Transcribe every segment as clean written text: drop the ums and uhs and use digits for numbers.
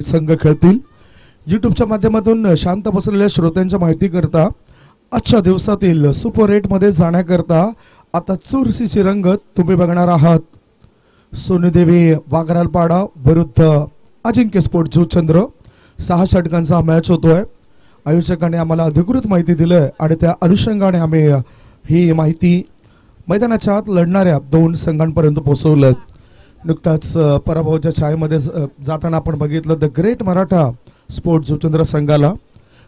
संघ खेळतील. यूट्यूबच्या माध्यमातून शांत बसलेल्या श्रोत्यांच्या माहिती करता आजच्या दिवसातील सुपर 8 मध्ये जाण्याकरता आता चुरशीची रंगत तुम्ही बघणार आहात. सोनीदेवी वाघरालपाडा विरुद्ध अजिंक्य स्पोर्ट जुचंद्र 6 षटकांचा मॅच होतोय. आयोजकांनी आम्हाला अधिकृत माहिती दिली आणि त्या अनुषंगाने आम्ही ही माहिती मैदानाच्या आत लढणाऱ्या 2 संघांपर्यंत पोहोचवलं. नुकताच पराभवाच्या छायेमध्ये जाताना आपण बघितलं the great Maratha sport Juchandra संघाला.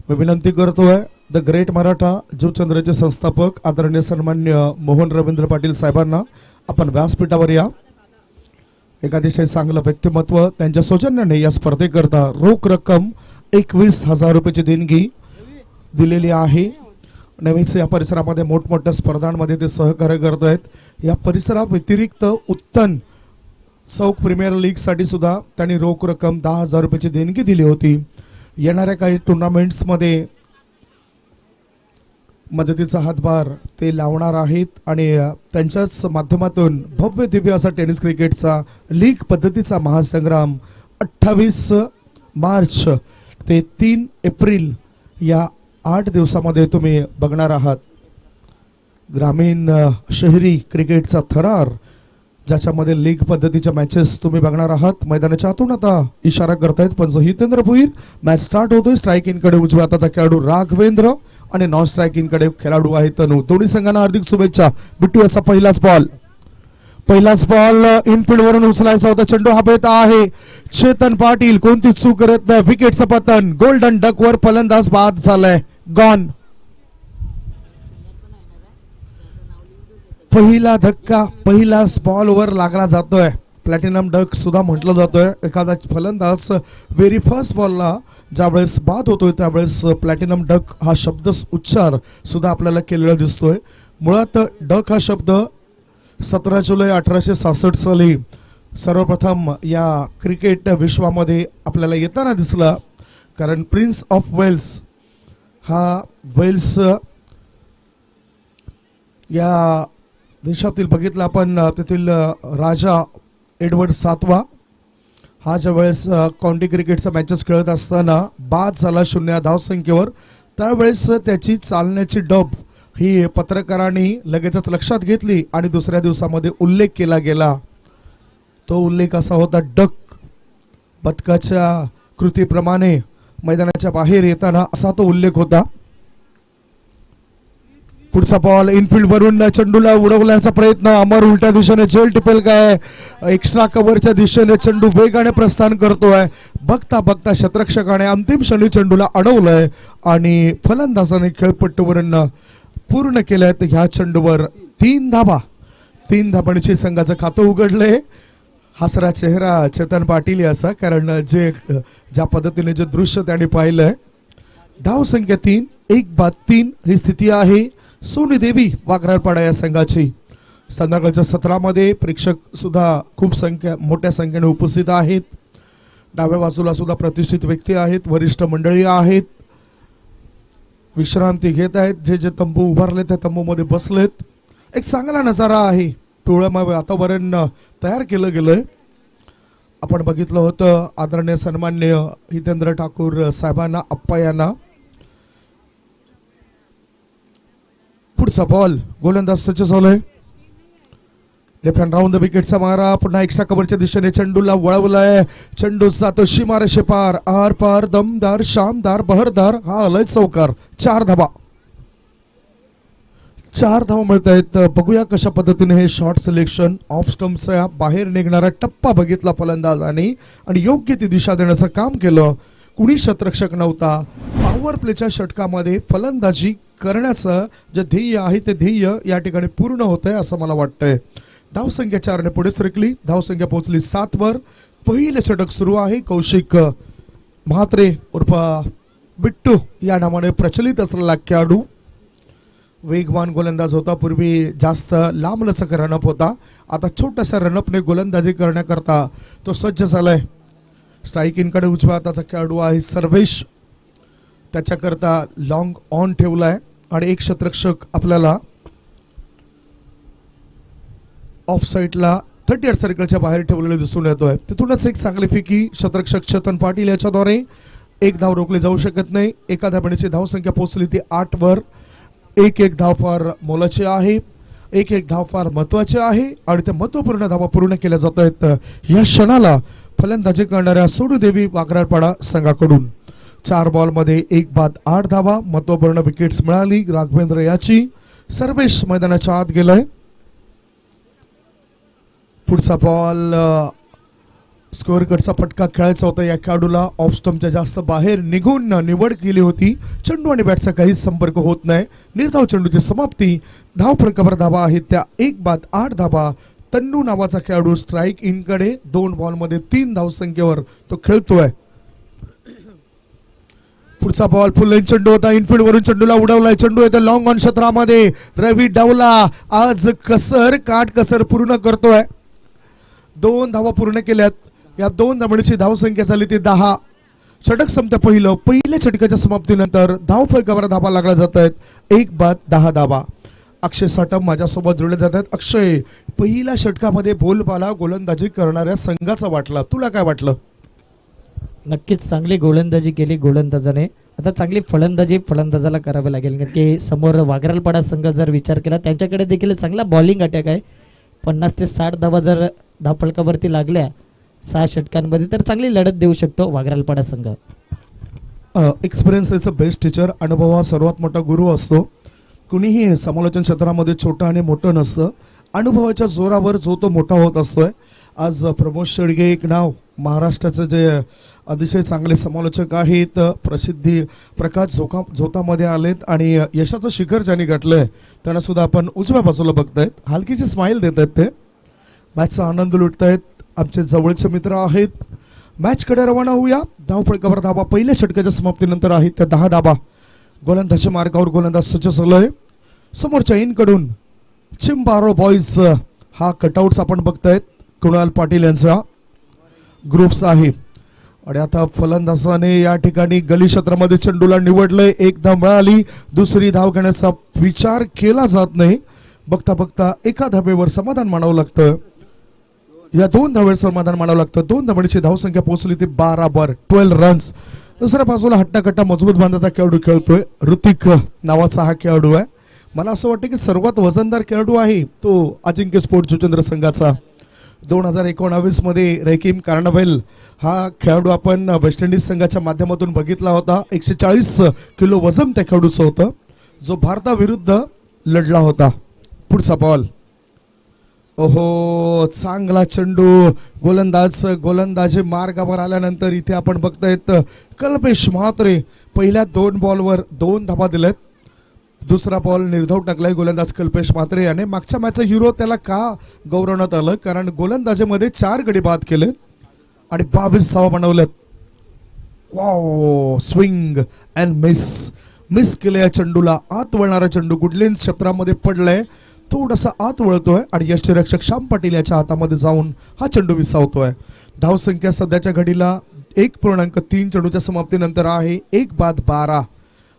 मी विनंती करतोय द ग्रेट मराठा जुचंद्रचे संस्थापक आदरणीय सन्मान्य मोहन रवींद्र पाटील साहेबांना आपण व्यासपीठावर या. एक अतिशय चांगलं व्यक्तिमत्व त्यांच्या सौजन्याने या स्पर्धेकरता रोख रक्कम 21,000 रुपयाची देणगी दिलेली आहे. नवीच या परिसरामध्ये मोठमोठ्या स्पर्धांमध्ये ते सहकार्य करत आहेत. या परिसरा व्यतिरिक्त उत्तन चौक प्रीमियर लीग साठी सुद्धा त्यांनी रोख रक्कम 10,000 रुपयाची देणगी दिली होती. येणाऱ्या काही टुर्नामेंट्स मध्ये मदतीचा हातभार ते लावणार आहेत आणि त्यांच्याच माध्यमातून भव्य दिव्य असा टेनिस क्रिकेटचा लीग पद्धतीचा महासंग्राम 28 मार्च ते 3 एप्रिल या 8 दिवसामध्ये तुम्ही बघणार आहात. ग्रामीण शहरी क्रिकेटचा थरार ज्याच्यामध्ये लीग पद्धतीच्या मॅचेस तुम्ही बघणार आहात. मैदानाच्या आतून आता इशारा करतायत पंच हितेंद्र भोईर. मॅच स्टार्ट होतोय. स्ट्रायकिंग कडे उजव्या हाताचा खेळाडू राघवेंद्र आणि नॉन स्ट्रायकिंग कडे खेळाडू आहे तनू. दोन्ही संघांना हार्दिक शुभेच्छा. बिट्टू याचा पहिलाच बॉल इनफिल्ड वरून उचलायचा होता. चेंडू हापेत आहे चेतन पाटील. कोणती चूक करत नाही. विकेटचं पतन. गोल्डन डक वर फलंदाज बाद झालाय. गॉन. पहिला धक्का पहिलाच बॉल वर लागला जातोय. प्लॅटिनम डक सुद्धा म्हटलं जातोय. एखादा फलंदाज व्हेरी फर्स्ट बॉलला ज्यावेळेस बाद होतोय त्यावेळेस प्लॅटिनम डक हा शब्द उच्चार सुद्धा आपल्याला केलेला दिसतोय. मुळात डक हा शब्द 17 जुलै 1866 साली सर्वप्रथम या क्रिकेट विश्वामध्ये आपल्याला येताना दिसला. कारण प्रिन्स ऑफ वेल्स हा वेल्स या देशातील बघितलं आपण तेथील राजा एडवर्ड 7वा हा ज्या वेळेस काउंटी क्रिकेटचा मॅचेस खेळत असताना बाद झाला 0 धावसंख्येवर. त्यावेळेस त्याची चालण्याची डब ही पत्रकारांनी लगेचच लक्षात घेतली आणि दुसऱ्या दिवसामध्ये उल्लेख केला गेला. तो उल्लेख असा होता डक. बदकाच्या कृतीप्रमाणे मैदानाच्या बाहेर येताना असा तो उल्लेख होता. पुढचा बॉल इनफिल्ड वरून चेंडूला उडवण्याचा प्रयत्न. अमर उलट्या दिशेने झेल टिपेल काय. एक्स्ट्रा कव्हरच्या दिशेने चेंडू वेगाने प्रस्थान करतोय. बघता बघता शतरक्षकाने अंतिम क्षणी चेंडूला अडवलंय आणि फलंदाजाने खेळपट्टीवरून पूर्ण केलंय. ह्या चेंडूवर 3 धाबा. 3 धाबांची संघाचं खातं उघडलंय. हसरा चेहरा चेतन पाटील याचा. कारण ज्या पद्धतीने जे दृश्य त्यांनी पाहिलंय. धाव संख्या 3 1 बाद 3 ही स्थिती आहे सोनीदेवी वाघरालपाडा या संघाची. संध्याकाळच्या सत्रामध्ये प्रेक्षक सुद्धा खूप मोठ्या संख्येने उपस्थित आहेत. डाव्या बाजूला सुद्धा प्रतिष्ठित व्यक्ती आहेत. वरिष्ठ मंडळी आहेत. विश्रांती घेत आहेत. जे तंबू उभारले त्या तंबूमध्ये बसलेत. एक चांगला नजारा आहे. पिवळमय वातावरण तयार केलं गेलंय. आपण बघितलं होतं आदरणीय सन्मान्य हितेंद्र ठाकूर साहेबांना अप्पा यांना. पुढचा बॉल गोलंदाज सज्ज झालोय. लेफ्ट हँड राऊंड द विकेटचा मारा. पुन्हा एक्स्ट्रा कव्हरच्या दिशेने चेंडूला वळवलाय. चेंडू जातो सीमारेषे पार. आर पार दमदार शानदार बहरदार हा आलाय चौकार. 4 धाबा. 4 धावा मिळत आहेत. बघूया कशा पद्धतीने हे शॉर्ट सिलेक्शन ऑफ स्टंपचा बाहेर निघणारा टप्पा बघितला फलंदाजाने आणि योग्य ती दिशा देण्याचं काम केलं. कुणी शतरक्षक नव्हता. पॉवर प्लेच्या षटकामध्ये फलंदाजी करण्याचं जे ध्येय आहे ते ध्येय या ठिकाणी पूर्ण होतंय असं मला वाटतंय. धावसंख्या 4 ने पुढे सरकली. धावसंख्या पोहोचली 7 वर. पहिले षटक सुरू आहे. कौशिक म्हात्रे उर्फ बिट्टू या नावाने प्रचलित असलेला खेळाडू. वेगवान गोलंदाज होता. पूर्वी जास्त लांब लचक रनअप होता. आता छोटासा रनअपने गोलंदाजी करण्याकरता तो सज्ज झालाय. स्ट्रायकिंग कडे उजव्या हाताचा खेळाडू आहे सर्वेश. त्याच्याकरता लॉंग ऑन ठेवलाय आणि एक शतरक्षक आपल्याला ऑफ साईडला 38 सर्कलच्या बाहेर ठेवलेले दिसून येतोय. तिथूनच एक चांगली फेकी क्षेत्ररक्षक चेतन पाटील याच्याद्वारे एक धाव रोखली जाऊ शकत नाही. एका धावण्याची धावसंख्या पोहोचली ती 8 वर. एक धाव फार मोलाची आहे, एक धाव फार महत्वाची आहे आणि त्या महत्वपूर्ण धावा पूर्ण केल्या जात आहेत या क्षणाला फलंदाजी करणाऱ्या सोडूदेवी वाघराळपाडा संघाकडून. 4 बॉलमध्ये 1 बाद 8 धावा, महत्वपूर्ण विकेट्स मिळाली. राघवेंद्र याची सर्वेश मैदानाच्या आत गेलाय. पुढचा बॉल स्कोअर कटचा फटका खेळायचा होता या खेळाडूला. ऑफ स्टंपच्या जास्त बाहेर निघून निवड केली होती. चेंडू आणि बॅटचा काहीच संपर्क होत नाही. निर्धाव चेंडूची समाप्ती. धाव फलकावर धावा आहेत त्या 1 बाद 8 धावा. तन्नू नावाचा खेळाडू स्ट्राईक इन कडे 2 बॉलमध्ये 3 धावसंख्येवर तो खेळतोय. पुढचा बॉल फुल लाईन चेंडू होता. इनफिल्ड वरून चेंडूला उडवलाय. चेंडू येतो लॉंग ऑन क्षेत्रामध्ये. रवी डावला आज काट कसर पूर्ण करतोय. 2 धावा पूर्ण केल्यात. या 2 धावांची धावसंख्या झाली ती 10. षटक संपत्या पहिल्या षटकाच्या समाप्तीनंतर धाव फलकावर धावा लागला जात आहेत. 1 बाद 10 धावा. अक्षय साटम माझ्यासोबत जोडले जात आहेत. अक्षय, पहिल्या षटकामध्ये बोलबाला गोलंदाजी करणाऱ्या संघाचा वाटला, तुला काय वाटलं? नक्कीच चांगली गोलंदाजी केली गोलंदाजाने. आता चांगली फलंदाजाला करावी लागेल, कारण की समोर वाघराळपाडा संघ जर विचार केला त्यांच्याकडे देखील चांगला बॉलिंग अटॅक आहे. 50 ते 60 धावा जर धावफलकावरती लागल्या 6 षटकांमध्ये तर चांगली लढत देऊ शकतो वाघराळपाडा संघ. Experience is the best teacher. अनुभव हा सर्वात मोठा गुरु असतो. कुणीही समालोचन क्षेत्रामध्ये छोटं आणि मोठं नसतं. अनुभवाच्या जोरावर जो तो मोठा होत असतोय. आज प्रमोद शेडगे एक नाव महाराष्ट्राचे जे अतिशय चांगले समालोचक आहेत, प्रसिद्धी प्रकाश झोतामध्ये आलेत आणि यशाचं शिखर ज्यांनी गाठलंय त्यांना सुद्धा आपण उजव्या बाजूला बघतायत. हलकीची स्माइल देत आहेत ते. मॅचचा आनंद लुटतायत. आमचे जवळचे मित्र आहेत. मॅचकडे रवाना होऊया. धाव फलकावर धावा पहिल्या षटकाच्या समाप्तीनंतर आहेत त्या 10 धावा. गोलंदाजच्या मार्गावर गोलंदाज सज्ज झालोय. समोरच्या इनकडून चिंबारो बॉईज हा कटआउट्स आपण बघतायत. कुणाल पाटील यांचा ग्रुप्स आहे आणि आता फलंदाजाने या ठिकाणी गली क्षेत्रामध्ये चेंडूला निवडलंय. 1 धाव मिळाली. दुसरी धाव घेण्याचा विचार केला जात नाही. बघता बघता एका धावेवर समाधान मानावं लागतं. या 2 धावेवर समाधान मानावं लागतं. 2 धावांची धावसंख्या पोहोचली ती 12 वर 12 रन्स. दुसऱ्या बाजूला हट्टाकट्टा मजबूत बांधाचा खेळाडू खेळतोय. ऋतिक नावाचा हा खेळाडू आहे. मला असं वाटतं की सर्वात वजनदार खेळाडू आहे तो अजिंक्य स्पोर्ट जुचंद्र संघाचा. 2019 मध्ये रैकीम कार्नावेल हा खेळाडू आपण वेस्ट इंडिज संघाच्या माध्यमातून बघितला होता. 140 किलो वजन त्या खेळाडूचं होतं, जो भारताविरुद्ध लढला होता. पुढचा बॉल. ओहो, चांगला चेंडू. गोलंदाजी मार्गावर आल्यानंतर इथे आपण बघतायत कल्पेश म्हात्रे पहिल्या 2 बॉलवर 2 धावा दिल्यात. दुसरा बॉल निर्धाव टाकलाय गोलंदाज कल्पेश म्हात्रे याने. मागच्या मॅचचा हिरो त्याला का गौरवण्यात आलं, कारण गोलंदाजीमध्ये 4 गडी बाद केले आणि 22 धावा बनवल्यात. वाव, स्विंग अँड मिस केलं या चेंडूला. आत वळणारा चेंडू गुडलेन क्षेत्रामध्ये पडलाय. थोडासा आत वळतोय आणि यष्टीरक्षक श्याम पाटील याच्या हातामध्ये जाऊन हा चेंडू विसावतोय. धावसंख्या सध्याच्या घडीला 1.3 चेंडूच्या समाप्तीनंतर आहे. 1 बाद 12.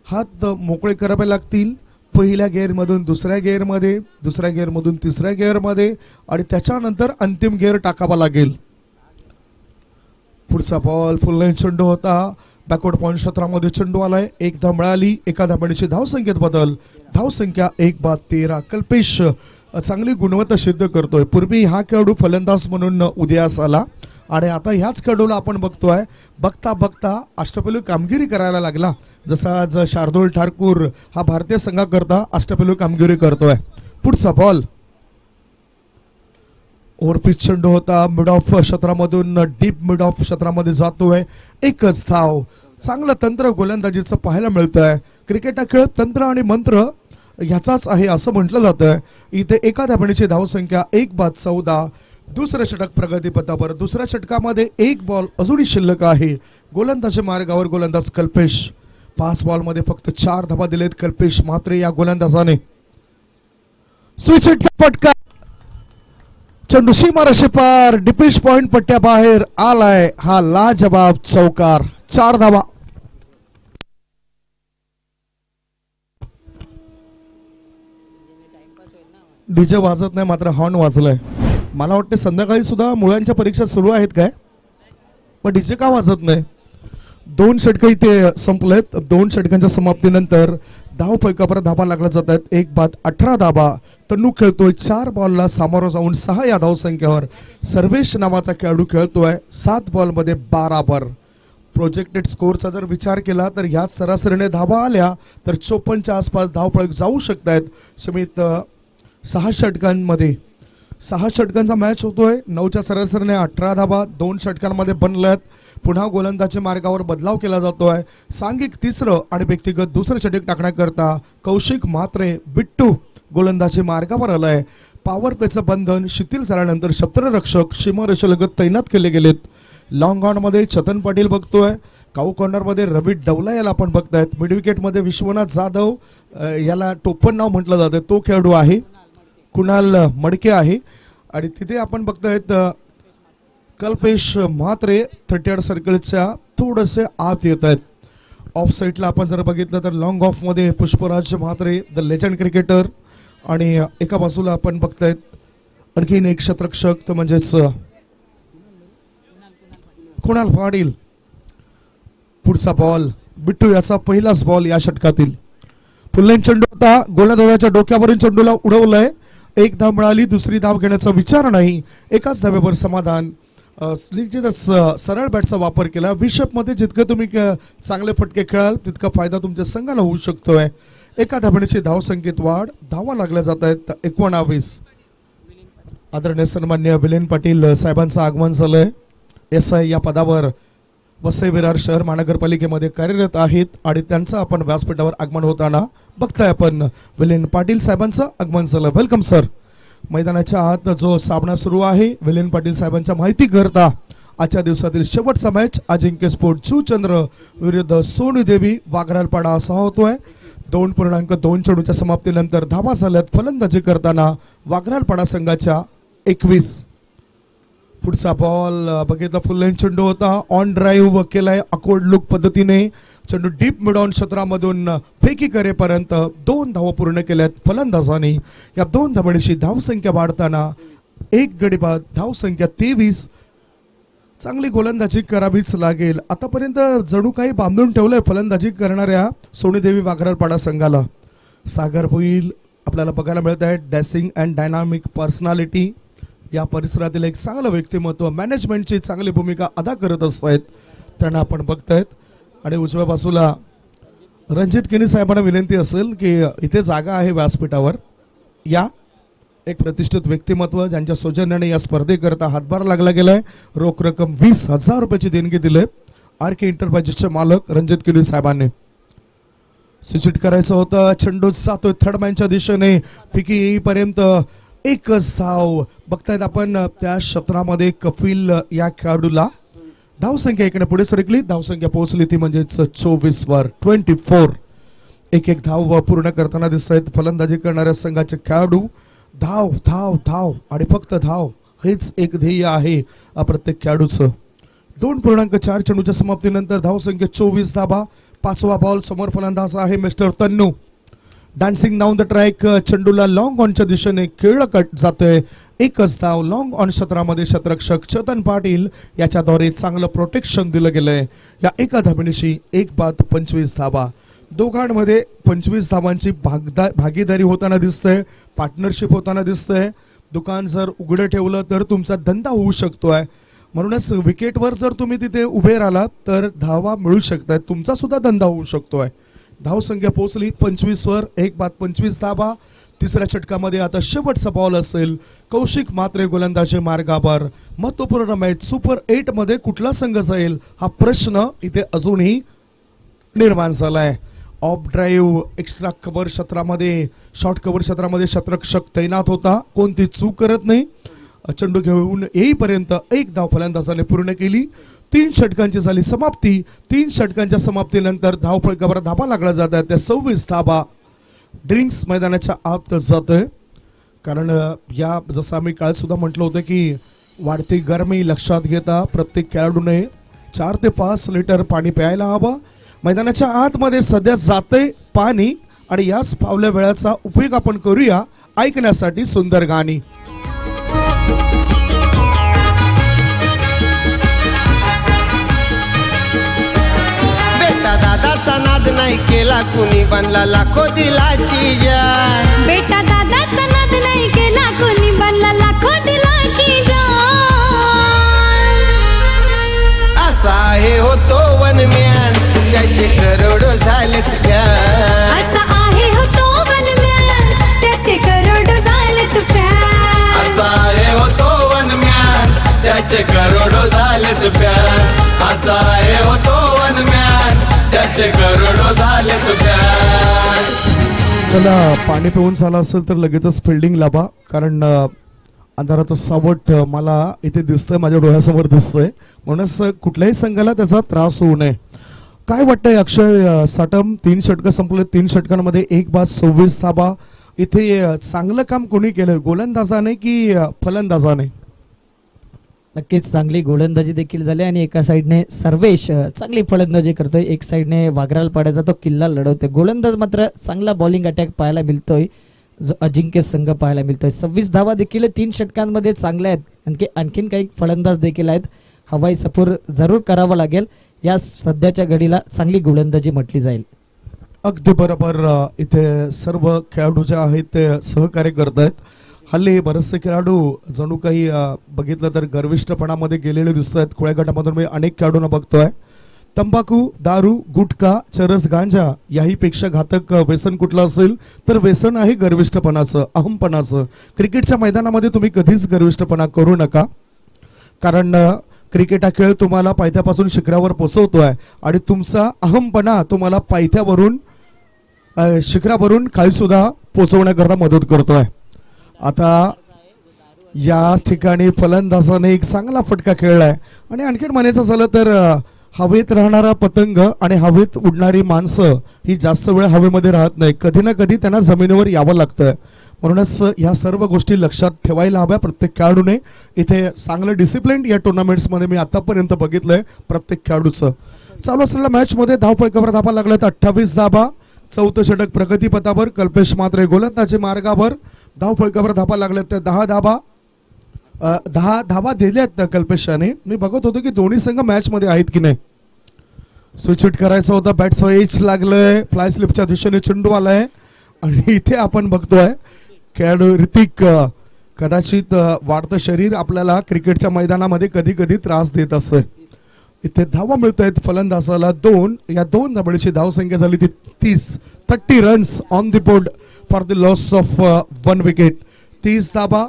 हात मोकळे करावे लागतील. पहिल्या गिअरमधून दुसऱ्या गिअरमध्ये, दुसऱ्या गिअरमधून तिसऱ्या गिअरमध्ये आणि त्याच्यानंतर अंतिम गिअर टाकावा लागेल. पुढचा बॉल फुल लाईन चेंडू होता. बॅकवर्ड पॉईंट क्षेत्रामध्ये चेंडू आलाय. 1 धाव मिळाली. एका धावण्याची धावसंख्येत बदल. धावसंख्या 1 बाद 13. कल्पेश चांगली गुणवत्ता सिद्ध करतोय. पूर्वी हा खेळाडू फलंदाज म्हणून उदयास आला आणि आता ह्याच खेळाडूला आपण बघतोय बघता बघता अष्टपैलू कामगिरी करायला लागला. जसा आज शार्दूल ठाकूर हा भारतीय संघाकरता अष्टपैलू कामगिरी करतोय. पुढचा बॉल. ओव्हरपिच चेंडू होता. मिड ऑफ क्षेत्रामधून डीप मिड ऑफ क्षेत्रामध्ये जातोय. 1च धाव. चांगलं तंत्र गोलंदाजीचं पाहायला मिळतंय. क्रिकेट हा खेळ तंत्र आणि मंत्र ह्याचाच आहे असं म्हटलं जातं. इथे एका धावण्याची धावसंख्या 1 बाद 14. दुसरं षटक प्रगतीपथावर. दुसऱ्या षटकामध्ये 1 बॉल अजूनही शिल्लक आहे. गोलंदाजी मार्गावर गोलंदाज कल्पेश. 5 बॉलमध्ये फक्त 4 धावा दिलेत कल्पेश म्हात्रे या गोलंदाजाने. स्विच हिटचा फटका. चेंडू सीमारेषे पार. डिपिश पॉइंट पट्ट्या बाहेर आलाय. हा लाजवाब चौकार. 4 धावा. डीजे वाजत नाही, मात्र हॉर्न वाजलाय. मला वाटते संध्याकाळी सुद्धा मुलांच्या परीक्षा सुरू आहेत काय? पण डीजे का वाजत नाही? 2 षटकं इथे संपलेत. 2 षटकांच्या समाप्तीनंतर धावफलकावर धाबा लागला जात आहेत. 1 बाद 18 धाबा. तन्नू खेळतोय 4 बॉलला सामोरं जाऊन 6 या धावसंख्येवर. सर्वेश नावाचा खेळाडू खेळतोय 7 बॉलमध्ये 12 बर. प्रोजेक्टेड स्कोरचा जर विचार केला तर ह्या सरासरीने धाबा आल्या तर 54च्या आसपास धावफलक जाऊ शकत आहेत. समित 6 षटकांचा मॅच होतोय. 9च्या सरासरीने 18 धाबा 2 षटकांमध्ये बनल्यात. पुन्हा गोलंदाजी मार्गावर बदलाव केला जातोय. सांघिक 3रं आणि व्यक्तिगत 2रं षटक टाकण्याकरता कौशिक म्हात्रे बिट्टू गोलंदाजी मार्गावर आलाय. पॉवर प्लेचं बंधन शिथिल झाल्यानंतर क्षेत्ररक्षक सीमारेषेलगत तैनात केले गेलेत. लॉंग ऑन मध्ये चतन पाटील बघतोय. काऊ कॉर्नर मध्ये रवी डवला याला आपण बघतायत. मिड विकेट मध्ये विश्वनाथ जाधव याला टोपण नाव म्हटलं जातं तो खेळाडू आहे. कुणाल मडके आहे आणि तिथे आपण बघतायत कल्पेश म्हात्रे 38 सर्कलच्या थोडेसे आत येत आहेत. ऑफ साईडला आपण जर बघितलं तर लॉंग ऑफ मध्ये Pushparaj Mhatre the legend cricketer आणि एका बाजूला आपण बघतायत आणखीन एक क्षेत्ररक्षक म्हणजेच कुणाल पाटील. पुढचा बॉल बिट्टू याचा पहिलाच बॉल या षटकातील. फुललाईन चेंडू होता. गोलंदाजाच्या डोक्यावरील चेंडूला उडवलंय. 1 धाव मिळाली. दुसरी धाव घेण्याचा विचार नाही. एकाच धावेवर समाधान. सरळ बॅटचा वापर केला. विशप मध्ये जितकं तुम्ही चांगले फटके खेळाल तितका फायदा तुमच्या संघाला होऊ शकतोय. एका धावण्याची धाव संख्येत वाढ. धावा लागल्या जात आहेत 19. आदरणीय सन्मान्य विलेन पाटील साहेबांचं आगमन झालंय. SI या पदावर वसई विरार शहर महानगरपालिकेमध्ये कार्यरत आहेत आणि त्यांचं आपण व्यासपीठावर आगमन होताना बघताय आपण. विलेन पाटील साहेबांचं आगमन झालं. Welcome sir. मैदानाच्या आत जो सामना सुरू आहे विलेन पाटील साहेबांच्या माहिती करता आजच्या दिवसातील शेवटचा मॅच अजिंक्य स्पोर्ट चूचंद्र विरुद्ध सोनू देवी वाघरालपाडा असा होतोय. 2.2 चेंडूच्या समाप्तीनंतर धावा झाल्यात. फलंदाजी करताना वाघरालपाडा संघाच्या 21. पुढचा बॉल बघितला. फुल लाईन चेंडू होता. ऑन ड्राईव्ह केलाय अकोर्ड लुक पद्धतीने. चेंडू डीप मिड ऑन क्षेत्रामधून फेकी करेपर्यंत 2 धावा पूर्ण केल्यात फलंदाजाने. या 2 धावांची धावसंख्या वाढताना 1 गडी बाद धावसंख्या 23. चांगली गोलंदाजी करावीच लागेल. आतापर्यंत जणू काही बांधून ठेवलंय फलंदाजी करणाऱ्या सोनीदेवी वाघरालपाडा संघाला. सागर होईल आपल्याला बघायला मिळत आहे. Dashing and dynamic personality. या परिसरातील एक चांगलं व्यक्तिमत्व मॅनेजमेंटची चांगली भूमिका अदा करत असतात त्यांना आपण बघतायत. आणि उजव्या बाजूला रणजित किनी साहेबांना विनंती असेल की इथे जागा आहे व्यासपीठावर. या एक प्रतिष्ठित व्यक्तिमत्व ज्यांच्या सौजन्याने या स्पर्धेकरता हातभार लागला गेलाय. रोख रक्कम 20,000 रुपयाची देणगी दिले RK एंटरप्राइजेसचे मालक रणजित किनी साहेबांनी. सिचिट करायचं होतं. चेंडू जातोय थर्ड मॅनच्या दिशेने. फिकी येईपर्यंत 1च धाव. बघतायत आपण त्या क्षेत्रामध्ये कपिल या खेळाडूला धावसंख्या 1ने पुढे सरकली. धावसंख्या पोहोचली ती म्हणजेच 24 वर 24. 1 धाव पूर्ण करताना दिसत आहेत फलंदाजी करणाऱ्या संघाचे खेळाडू. धाव धाव धाव आणि फक्त धाव हेच एक ध्येय आहे प्रत्येक खेळाडूचं. 2.4 चेंडूच्या समाप्तीनंतर धावसंख्या 24 धाबा. 5वा बॉल. समोर फलंदाज आहे mister Tannu. Dancing down the track. चेंडूला लॉंग ऑनच्या दिशेने खेळलं कट जातोय. 1च धाव. लॉंग ऑन क्षेत्रामध्ये क्षेत्ररक्षक चेतन पाटील याच्याद्वारे चांगलं प्रोटेक्शन दिलं गेलंय. या एका धाबेनिशी 1 बाद 25 धाबा. दोघांमध्ये 25 धावांची भागीदारी होताना दिसतंय. पार्टनरशिप होताना दिसतंय. दुकान जर उघडं ठेवलं तर तुमचा धंदा होऊ शकतोय. म्हणूनच विकेटवर जर तुम्ही तिथे उभे राहिलात तर धावा मिळू शकतात. तुमचा सुद्धा धंदा होऊ शकतोय. धावसंख्या पोहोचली 25 वर. 1 बाद 25 धाबा. तिसऱ्या षटकामध्ये आता शेवटचा बॉल असेल. कौशिक म्हात्रे गोलंदाजी मार्गावर. महत्वपूर्ण मॅच सुपर 8 मध्ये कुठला संघ जाईल हा प्रश्न इथे अजूनही निर्माण झालाय. ऑफ ड्राईव्ह एक्स्ट्रा कव्हर क्षेत्रामध्ये शॉर्ट कव्हर क्षेत्रामध्ये क्षेत्ररक्षक तैनात होता. कोणती चूक करत नाही. चेंडू घेऊन येईपर्यंत 1 धाव फलंदाजाने पूर्ण केली. 3 षटकांची झाली समाप्ती. 3 षटकांच्या समाप्तीनंतर धावफलकावर धाबा लागला जात आहे. त्या 26 धाबा. ड्रिंक्स मैदानाच्या आत जातोय कारण या जसं आम्ही काल सुद्धा म्हटलं होतं की वाढती गरमी लक्षात घेता प्रत्येक खेळाडूने 4 ते 5 लिटर पाणी प्यायला हवं. मैदानाच्या आतमध्ये सध्या जाते पाणी आणि याच फावल्या वेळाचा उपयोग आपण करूया ऐकण्यासाठी सुंदर गाणी. नाही केला कुणी बनला लाखो दिलाची जान बेटा दादाचा नाद नाही केला कोणी बनला लाखो दिलाची जान असा आहे होतो वनम्यान त्याचे करोडो झालेत फॅन असा आहे हो तो वनम्यान त्याचे करोड झालेत फॅन असा आहे होतो वनम्यान त्याचे करोडो झालेत फॅन असा आहे होतो वनम्यान त्याचे करोडो झालेत फॅन चला पाणी पिऊन झालं असेल तर लगेचच फिल्डिंग लावा कारण अंधाराचं सावट मला इथे दिसतंय माझ्या डोळ्यासमोर दिसतंय म्हणूनच कुठल्याही संघाला त्याचा त्रास होऊ नये. काय वाटतंय अक्षय साटम 3 षटकं संपले 3 षटकांमध्ये 1 बाद 26 धाबा इथे चांगलं काम कोणी केलं गोलंदाजाने की फलंदाजाने? नक्कीच चांगली गोलंदाजी देखील झाली आणि एका साईडने सर्वेश चांगली फलंदाजी करतोय, एक साईडने वाघराल पाड्याचा तो किल्ला लढवतोय. गोलंदाज मात्र चांगला बॉलिंग अटॅक पाहायला मिळतोय, जो अजिंक्य संघ पाहायला मिळतोय. 26 धावा देखील 3 षटकांमध्ये चांगल्या आहेत. आणखीन काही फलंदाज देखील आहेत, हवाई सफर जरूर करावा लागेल. या सध्याच्या घडीला चांगली गोलंदाजी म्हटली जाईल. अगदी बरोबर. इथे सर्व खेळाडू जे आहेत ते सहकार्य करत आहेत. हल्ली बरेचसे खेळाडू जणू काही बघितलं तर गर्विष्ठपणामध्ये गेलेले दिसत आहेत. खुल्या गटामधून मी अनेक खेळाडूंना बघतोय. तंबाखू, दारू, गुटखा, चरस, गांजा याही पेक्षा घातक व्यसन कुठलं असेल तर व्यसन आहे गर्विष्ठपणाचं, अहमपणाचं. क्रिकेटच्या मैदानामध्ये तुम्ही कधीच गर्विष्ठपणा करू नका कारण क्रिकेट हा खेळ तुम्हाला पायथ्यापासून शिखरावर पोचवतोय आणि तुमचा अहमपणा तुम्हाला पायथ्यावरून शिखरावरून खाली सुद्धा पोचवण्याकरता मदत करतोय. आता या ठिकाणी फलंदाजाने एक चांगला फटका खेळलाय आणि आणखीन म्हणायचं झालं तर हवेत राहणारा पतंग आणि हवेत उडणारी माणसं ही जास्त वेळ हवेमध्ये राहत नाही, कधी ना कधी त्यांना जमिनीवर यावं लागतं. म्हणूनच ह्या सर्व गोष्टी लक्षात ठेवायला हव्या प्रत्येक खेळाडूने. इथे चांगलं डिसिप्लिन या टुर्नामेंट्समध्ये मी आतापर्यंत बघितलंय प्रत्येक खेळाडूचं. चालू असलेल्या मॅचमध्ये धावफलकावर धाबा लागल्यात 28 धाबा. 4थं षटक प्रगतीपथावर कल्पेश मात्रे गोलंदाजी मार्गावर. धावफलकावर धाबा लागल्यात त्या 10 धाबा. 10 धाबा दिल्यात कल्पेशाने. मी बघत होतो की दोन्ही संघ मॅच मध्ये आहेत की नाही. स्विच हिट करायचं होतं, बॅटचं एज लागलंय, फ्लाय स्लिपच्या दिशेने चेंडू आलाय आणि इथे आपण बघतोय खेळाडू ऋतिक कदाचित वाढतं शरीर आपल्याला क्रिकेटच्या मैदानामध्ये कधी कधी त्रास देत असते. इथे धावा मिळत आहेत फलंदाजाला 2. या 2 धाबळीची धावसंख्या झाली ती 30 runs on the board for the loss of 1 wicket. 30 धाबा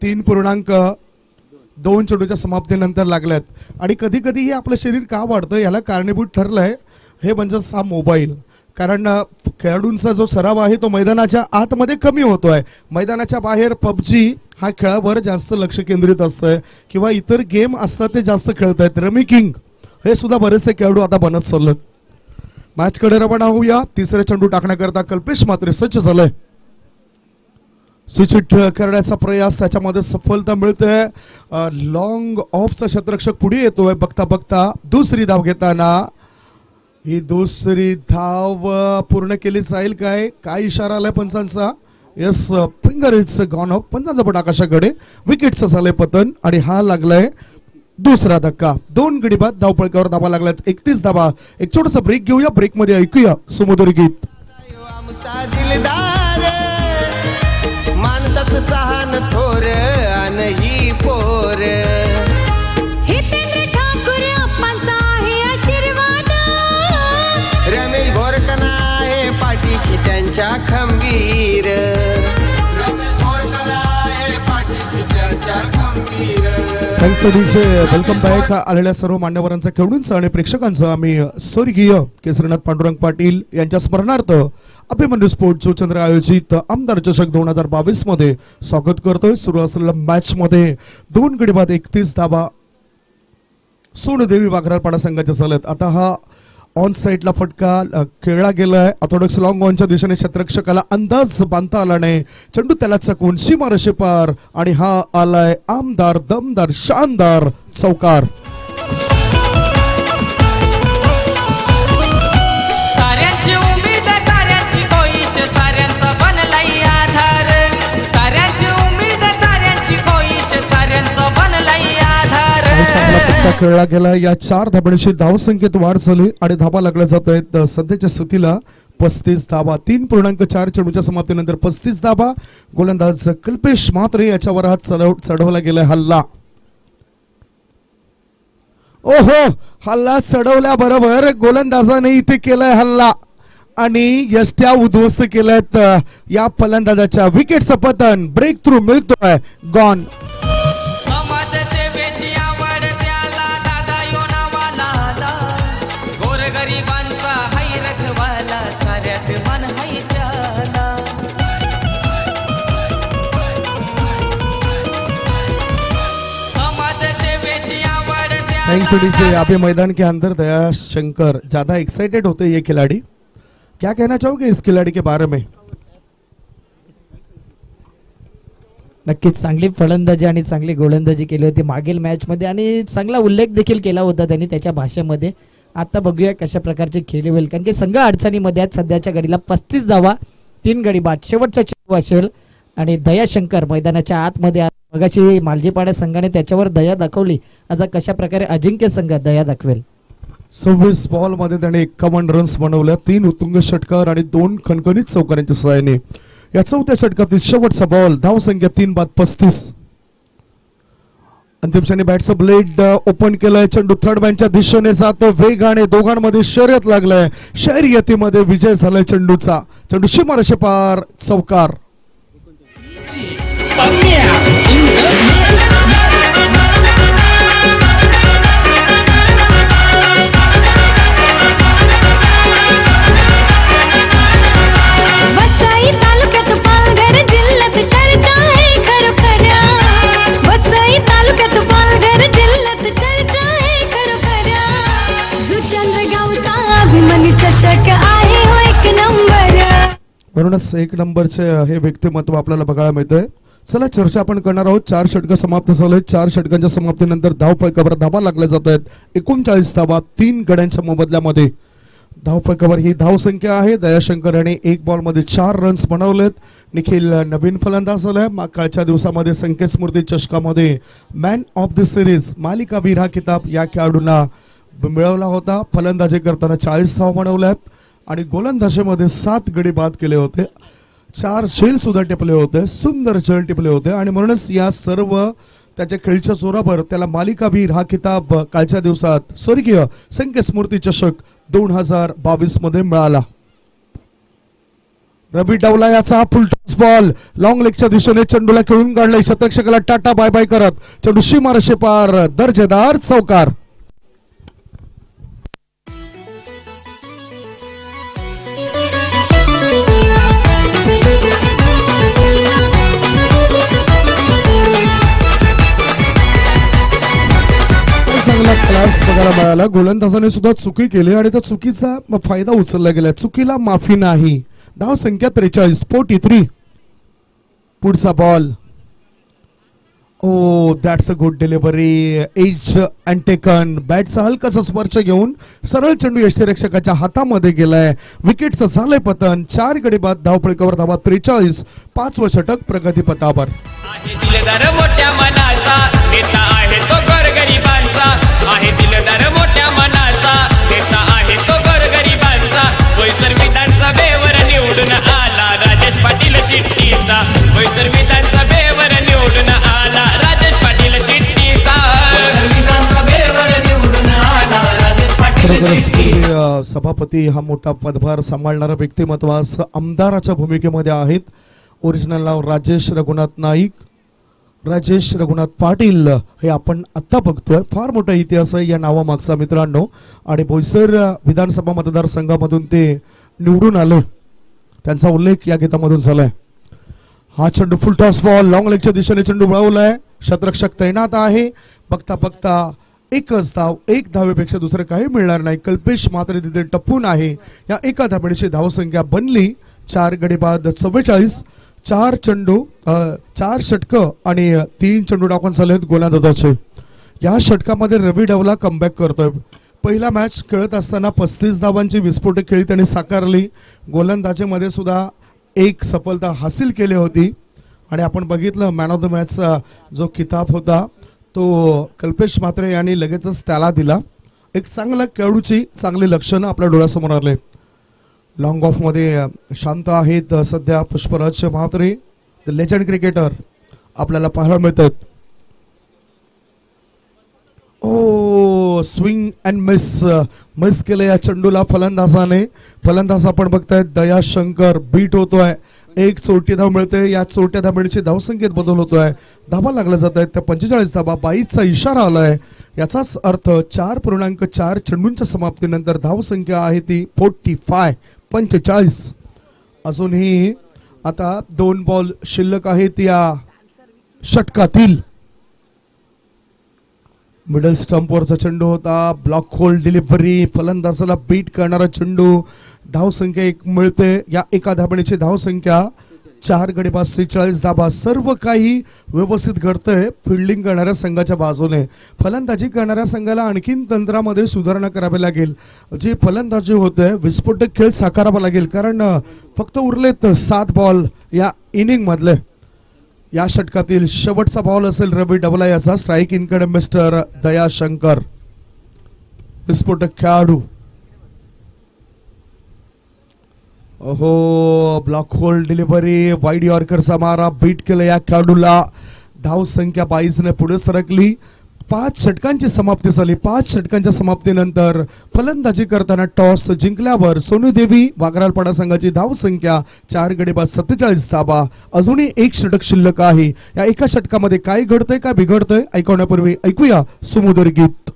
3.2 चेंडूच्या समाप्तीनंतर लागल्यात. आणि कधी कधी हे आपलं शरीर का वाढतं याला कारणीभूत ठरलंय हे म्हणजे हा मोबाईल. कारण खेळाडूंचा जो सराव आहे तो मैदानाच्या आतमध्ये कमी होतोय. मैदानाच्या बाहेर पबजी हा खेळावर जास्त लक्ष केंद्रित असतंय किंवा इतर गेम असतात ते जास्त खेळत आहेत. रमी किंग हे सुद्धा बरेचसे खेळाडू आता बनत चाललेत. मॅचकडे रवाना होऊया. तिसरे चेंडू टाकण्याकरता कल्पेश मात्र सज्ज झालंय. स्विच हिट करण्याचा प्रयास, त्याच्यामध्ये सफलता मिळते. लॉंग ऑफचा क्षेत्ररक्षक पुढे येतोय. बघता बघता दुसरी धाव घेताना ही दुसरी धाव पूर्ण केली जाईल काय? काय इशारा आलाय पंचांचा? Yes, finger it's gone off. पंचांचा पट आकाशाकडे. विकेटचं झालंय पतन आणि हा लागलाय दुसरा धक्का. 2 गडी बाद. धावपळकावर धाबा लागल्यात 31 धाबा. एक छोटासा ब्रेक घेऊया. ब्रेक मध्ये ऐकूया सुमधुर गीत. आमचा दिलदार मानतात सहान थोर अन ही पोर हितेंद्र ठाकूर अप्पांचा आहे आशीर्वाद. रमेश घोरकना आहे पाठीशी त्यांच्या खंबीर. रमेश घोरकना आहे पाठीशी त्यांच्या खंबीर. Thanks DJ. Welcome back. आलेल्या सर्व मान्यवरांचं, खेळाडूंचं आणि प्रेक्षकांचं आम्ही स्वर्गीय केसरीनाथ पांडुरंग पाटील यांच्या स्मरणार्थ अभिमन्यू स्पोर्ट जोचंद्र आयोजित आमदार चषक 2022 मध्ये स्वागत करतोय. सुरू असलेल्या मॅच मध्ये 2 गडी बाद 31 धाबा सोनदेवी वाघराळपाडा संघाच्या चालत. आता हा ऑन साईडला फटका खेळला गेलाय. ऑर्थोडॉक्स लॉंग ऑनच्या दिशेने क्षेत्ररक्षकाला अंदाज बांधता आला नाही. चेंडू त्याला चकवून सीमारेषे पार आणि हा आलाय आमदार दमदार शानदार चौकार. साऱ्यांची उमेद साऱ्यांची कोईश साऱ्यांचा बनलाई आधार. साऱ्यांची उमेद साऱ्यांची कोईश साऱ्यांचा बनलाई आधार. चांगला फटका खेळला गेला. या 4 धाबांची धावसंख्येत वाढ झाली आणि धाबा लागल्या जात आहेत. सध्याच्या स्थितीला 35 धाबा. 3.4 चेंडूच्या समाप्तीनंतर 35 धाबा. गोलंदाज कल्पेश म्हात्रे याच्यावर हा चढवला गेलाय हल्ला. ओहो, हल्ला चढवल्याबरोबर गोलंदाजाने इथे केलाय हल्ला आणि यष्ट्या उद्ध्वस्त केल्यात. या फलंदाजाच्या विकेटचं पतन. ब्रेक थ्रू मिळतोय. गॉन. समाजसेवेची आवड त्याला दादा यो नावाला आला. गोरगरिबांचा हाय रखवाला साऱ्यात मन हाय त्याला. समाजसेवेची आवड थैंक्स डीजे. अभी मैदान के अंदर दया शंकर ज्यादा एक्साइटेड होते ये खिलाड़ी. क्या कहना चाहोगे इस खिलाड़ी के बारे में? नक्कीच चांगली फलंदाजी आणि चांगली गोलंदाजी केली होती मागील मॅच मध्ये आणि चांगला उल्लेख देखील केला होता त्यांनी त्याच्या भाषेमध्ये. आता बघूया कशा प्रकारचे खेळी होईल कारण की संघ अडचणीमध्ये आहेत. सध्याच्या घडीला 35 धावा 3 गडी बाद. शेवटचा चेंडू असेल आणि दयाशंकर मैदानाच्या आतमध्ये मगाशी मालजीपाडा संघाने त्याच्यावर दया दाखवली. आता कशा प्रकारे अजिंक्य संघ दया दाखवेल. 26 बॉल मध्ये त्याने 51 रन्स बनवल्या. 3 उत्तुंग षटकार आणि 2 खणखणीत चौकारांच्या सहाय्याने. या 4थ्या षटकातील शेवटचा बॉल. धावसंख्या 3 बाद 35. अंतिम क्षणी बॅटचं ब्लेड ओपन केलंय. चेंडू थर्ड मॅनच्या दिशेने जातो वेगाने. दोघांमध्ये शर्यत लागलाय. शर्यतीमध्ये विजय झालाय चेंडूचा. चेंडू सीमारेषे पार. चौकार. वसई तालुक्यात पालघर जिल्ह्यात चर्चा आहे खरोखऱ्या. वसई तालुक्यात पालघर जिल्ह्यात चर्चा आहे खरोखऱ्या. जुचंद्र गावचा अभिमानी चषक आहे हो 1 नंबर. म्हणूनच 1 नंबरचे हे व्यक्तिमत्व आपल्याला बघायला मिळतंय. चला चर्चा आपण करणार आहोत. 4 षटकं समाप्त झाले. 4 षटकांच्या समाप्तीनंतर धावफलकावर धाबा लागल्या जात आहेत. 39 धाबा 3 गड्यांच्या मोबदल्यामध्ये. धावफलकावर ही धावसंख्या आहे. दयाशंकर याने 1 बॉल मध्ये 4 रन्स बनवलेत. निखिल नवीन फलंदाज झालाय. मागच्या दिवसामध्ये संकेत स्मृती चषकामध्ये मॅन ऑफ द सिरीज मालिकावीर हा किताब या खेळाडूंना मिळवला होता. फलंदाजी करताना 40 धावा बनवल्यात आणि गोलंदाजीमध्ये 7 गडी बाद केले होते. 4 झेल सुद्धा टिपले होते. सुंदर झेल टिपले होते आणि म्हणूनच या सर्व त्याच्या खेळीच्या जोरावर त्याला मालिकावीर हा किताब कालच्या दिवसात स्वर्गीय संकेत स्मृती चषक 2022 मध्ये मिळाला. रवी डावला याचा फुल टॉस बॉल. लॉंग लेगच्या दिशेने चेंडूला खेळून काढले. शतरक्षकाला टाटा बाय बाय करत चेंडू सीमारेषे पार. दर्जेदार चौकार. चांगला क्लास बघायला मिळाला. गोलंदाजाने सुद्धा चुकी केली आणि त्या चुकीचा फायदा उचलला गेला. चुकीला माफी नाही. धाव संख्या 43 43. पुढचा ball. Oh that's a good delivery. Edge and taken. बॅटचा हलकासा स्पर्श घेऊन सरळ चेंडू यष्टीरक्षकाच्या हातामध्ये गेलाय. विकेटचं झालंय पतन. 4 गडी बाद. धावफलकावर धावा 43. 5वं षटक प्रगतीपथावर. आहे दिलदार मोठ्या मनाचा नेता आहे तो गोरगरिबांचा. आहे दिलदार मोठ्या मनाचा नेता आहे तो गोरगरिबांचा. बोईसर विधानसभेवर निवडून आला राजेश पाटील शिट्टीचा. बोईसर विधानसभेवर निवडून आला राजेश पाटील शिट्टीचा. खरोखरच सभापती हा मोठा पदभार सांभाळणारा व्यक्तिमत्व आज आमदाराच्या भूमिकेमध्ये आहेत. ओरिजिनल नाव राजेश रघुनाथ नाईक. राजेश रघुनाथ पाटील हे आपण आता बघतोय. फार मोठा इतिहास आहे या नावामागचा मित्रांनो. आणि बोईसर विधानसभा मतदारसंघामधून ते निवडून आले. त्यांचा उल्लेख या गीतामधून झालाय. हा चेंडू फुल टॉस बॉल. लॉंग लेगच्या दिशेने चेंडू वळवलाय. शतरक्षक तैनात आहे. बघता बघता एकच धाव. 1 धावेपेक्षा दुसरं काही मिळणार नाही. कल्पेश मात्र तिथे टपून आहे. या एका धावेची धावसंख्या बनली 4 गडी बाद 44. 4 चेंडू 4 षटकं आणि 3 चेंडू टाकून झालेत गोलंदाजाचे. या षटकामध्ये रवी डावला कमबॅक करतोय. पहिला मॅच खेळत असताना 35 धावांची विस्फोटक खेळी त्याने साकारली. गोलंदाजीमध्ये सुद्धा 1 सफलता हासिल केली होती आणि आपण बघितलं मॅन ऑफ द मॅचचा जो किताब होता तो कल्पेश म्हात्रे यांनी लगेचच त्याला दिला. एक चांगला खेळाडूची चांगली लक्षणं आपल्या डोळ्यासमोर आले. लॉंग ऑफ मध्ये शांत आहेत सध्या Pushparaj Mhatre, the legend cricketer आपल्याला पाहायला मिळतात. ओ स्विंग अँड मिस केलं या चेंडूला फलंदाजाने. फलंदाज आपण बघतायत दयाशंकर बीट होतोय. एक चोरटी धाव मिळते. या चोरट्या धाबेची धावसंख्येत बदल होतोय. धाबा लागल्या जात आहेत त्या 45 धाबा. 22चा इशारा आलाय. याचाच अर्थ 4.4 चेंडूंच्या समाप्तीनंतर धावसंख्या आहे ती 45. अजूनही आता 2 बॉल शिल्लक आहेत या षटकातील. मिडल स्टंपवरचा चेंडू होता. Block hole delivery. फलंदाजाला बीट करणारा चेंडू. धावसंख्या 1 मिळते. या एका धाबणीची धावसंख्या 4 गडी बाद 46 धाबा. सर्व काही व्यवस्थित घडतंय फिल्डिंग करणाऱ्या संघाच्या बाजूने. फलंदाजी करणाऱ्या संघाला आणखीन तंत्रामध्ये सुधारणा करावी लागेल. जी फलंदाजी होते विस्फोटक खेळ साकारावा लागेल. कारण फक्त उरलेत 7 बॉल या इनिंग मधले. या षटकातील शेवटचा बॉल असेल रवी डबला याचा. स्ट्राईक इनकडे मिस्टर दयाशंकर विस्फोटक खेळाडू. ओहो ब्लॉक होल डिलिव्हरी. वाईड यॉर्करचा मारा. बीट केलं या खेळाडूला. धाव संख्या 22 ने पुढे सरकली. 5 षटकांची समाप्ती झाली. 5 षटकांच्या समाप्तीनंतर फलंदाजी करताना टॉस जिंकल्यावर सोनू देवी वागरालपाडा संघाची धाव संख्या 4 गडी बाद 47 धाबा. अजूनही 1 षटक शिल्लक आहे. या एका षटकामध्ये काय घडतंय काय बिघडतंय ऐकवण्यापूर्वी ऐकूया सुमधुर गीत.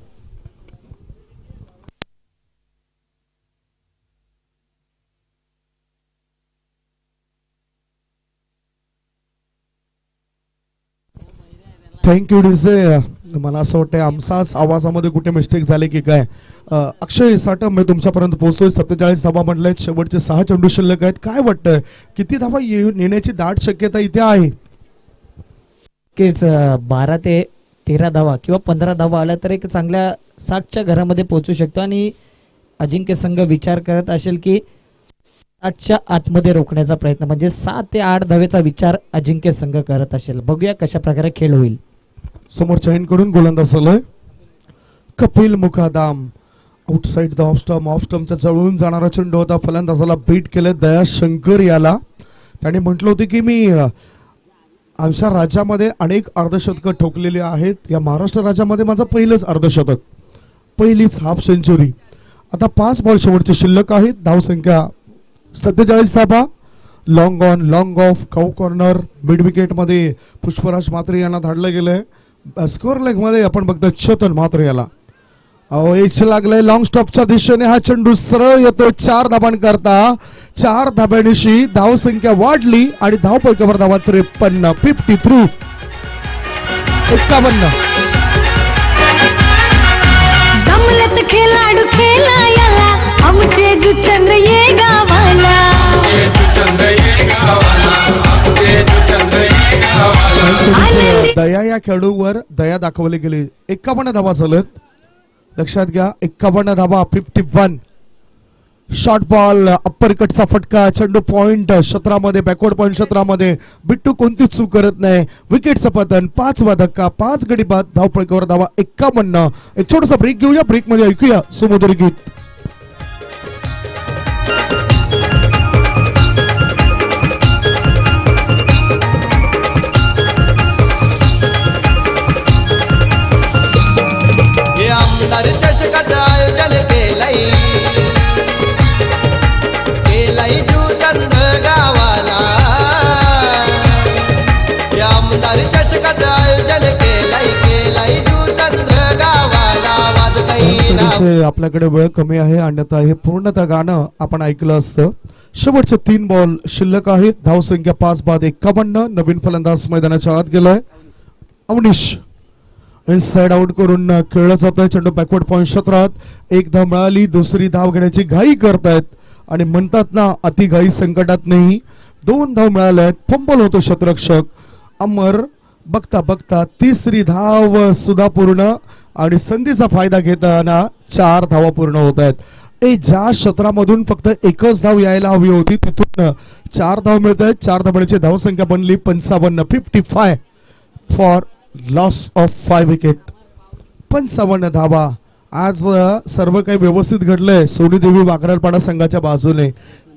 Thank you DJ. मला असं वाटतं आमचाच आवाजामध्ये कुठे मिस्टेक झाली की काय. अक्षय साटम मी तुमच्यापर्यंत पोहोचतोय. 47 धाबा म्हटलंय. शेवटचे 6 चेंडू शिल्लक आहेत. काय वाटतंय किती धाबा येण्याची दाट शक्यता इथे आहे? 12 ते 13 धावा किंवा 15 धावा आल्या तर एक चांगल्या 60च्या घरामध्ये पोहोचू शकतो. आणि अजिंक्य संघ विचार करत असेल की 8च्या आतमध्ये रोखण्याचा प्रयत्न, म्हणजे 7 ते 8 धावेचा विचार अजिंक्य संघ करत असेल. बघूया कशा प्रकारे खेळ होईल. समोर चैनकडून गोलंदाज झालाय कपिल मुकादाम. आउटसाइड द ऑफ स्टंपच्या जवळून जाणारा चेंडू होता. फलंदाजाला बीट केलं दयाशंकर याला. त्याने म्हटलं होतं की मी आमच्या राज्यामध्ये अनेक अर्धशतकं ठोकलेली आहेत. या महाराष्ट्र राज्यामध्ये माझं पहिलंच अर्धशतक, पहिलीच हाफ सेंचुरी. आता 5 बॉल शेवटचे शिल्लक आहेत. धावसंख्या 47 धाबा. Long on long off cow corner mid wicket मध्ये पुष्पराज म्हात्रे यांना धाडलं गेलंय. स्कोअर लेग मध्ये आपण बघतो चेतन म्हात्रे याला. एच लागलंय लॉंग स्टॉपच्या दिशेने. हा चेंडू सरळ येतो 4 धाबांकरता. 4 धाब्यानिशी धावसंख्या वाढली आणि धावपळीवर धावा 53. 53. जमलत खेळाडू खेळा याला आमचे जुचंद्र ये गावाला. दया या खेळाडूवर दया दाखवली गेली. 51 धावा झालेत. लक्षात घ्या 51 धावा. 51. शॉर्ट बॉल अप्पर कटचा फटका. चेंडू पॉइंट क्षेत्रामध्ये बॅकवर्ड पॉइंट क्षेत्रामध्ये. बिट्टू कोणतीच चूक करत नाही. विकेटचं पतन. 5वा धक्का. 5 गडी बाद. धावपळीवर धावा 51. एक छोटासा ब्रेक घेऊया. ब्रेक मध्ये ऐकूया सुमधुर गीत. आमदार चषकाचं आयोजन केलंय जुचंद गावाला. आमदार चषकाचं आयोजन केलंय जुचंद गावाला. वाजतय आपल्याकडे वेळ कमी आहे अन्यथा हे पूर्णतः गाणं आपण ऐकलं असतं. शेवटचे 3 बॉल शिल्लक आहेत. धावसंख्या 5 बाद 51. नवीन फलंदाज मैदानाच्या आत गेलाय अवनीश. इनसाइड आउट करून खेळलं जात आहे. चेंडू बॅकवर्ड पॉइंट क्षेत्रात. 1 धाव मिळाली. दुसरी धाव घेण्याची घाई करतायत आणि म्हणतात ना अति घाई संकटात नाही. 2 धाव मिळाल्या आहेत. फंबल होतो क्षेत्ररक्षक अमर. बघता बघता 3री धाव सुद्धा पूर्ण आणि संधीचा फायदा घेताना 4 धावा पूर्ण होत आहेत. ज्या क्षेत्रामधून फक्त 1च धाव यायला हवी होती तिथून 4 धाव मिळत आहेत. 4 धावांची धावसंख्या बनली 55. 55 फॉर लॉस ऑफ 5 विकेट. 55 धावा. आज सर्व काही व्यवस्थित घडलंय सोनी देवी वाघरालपाडा संघाच्या बाजूने.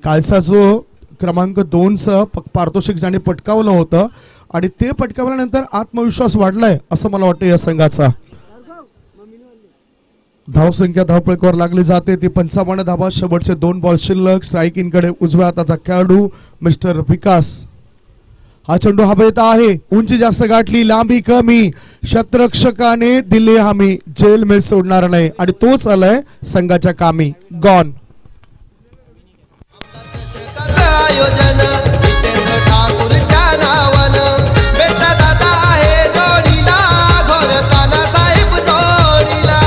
कालचा जो क्रमांक 2चं पारितोषिक ज्याने पटकावलं होतं आणि ते पटकावल्यानंतर आत्मविश्वास वाढलाय असं मला वाटतं या संघाचा. धावसंख्या धावपळकावर लागली जाते ती 55 धावा. शेवटचे 2 बॉल शिल्लक. स्ट्राईक इनकडे उजव्या हाताचा खेळाडू मिस्टर विकास. हा चेंडू हवेत आहे. उंची जास्त गाठली, लांबी कमी. शतरक्षकाने दिले हमी. जेल में सोडणार नाही आणि तोच आलाय संघाच्या कामी. गॉन. आयोजन जितेंद्र ठाकूरच्या नावानं बेटा दादा आहे जोडीला घोर काना साहेब जोडीला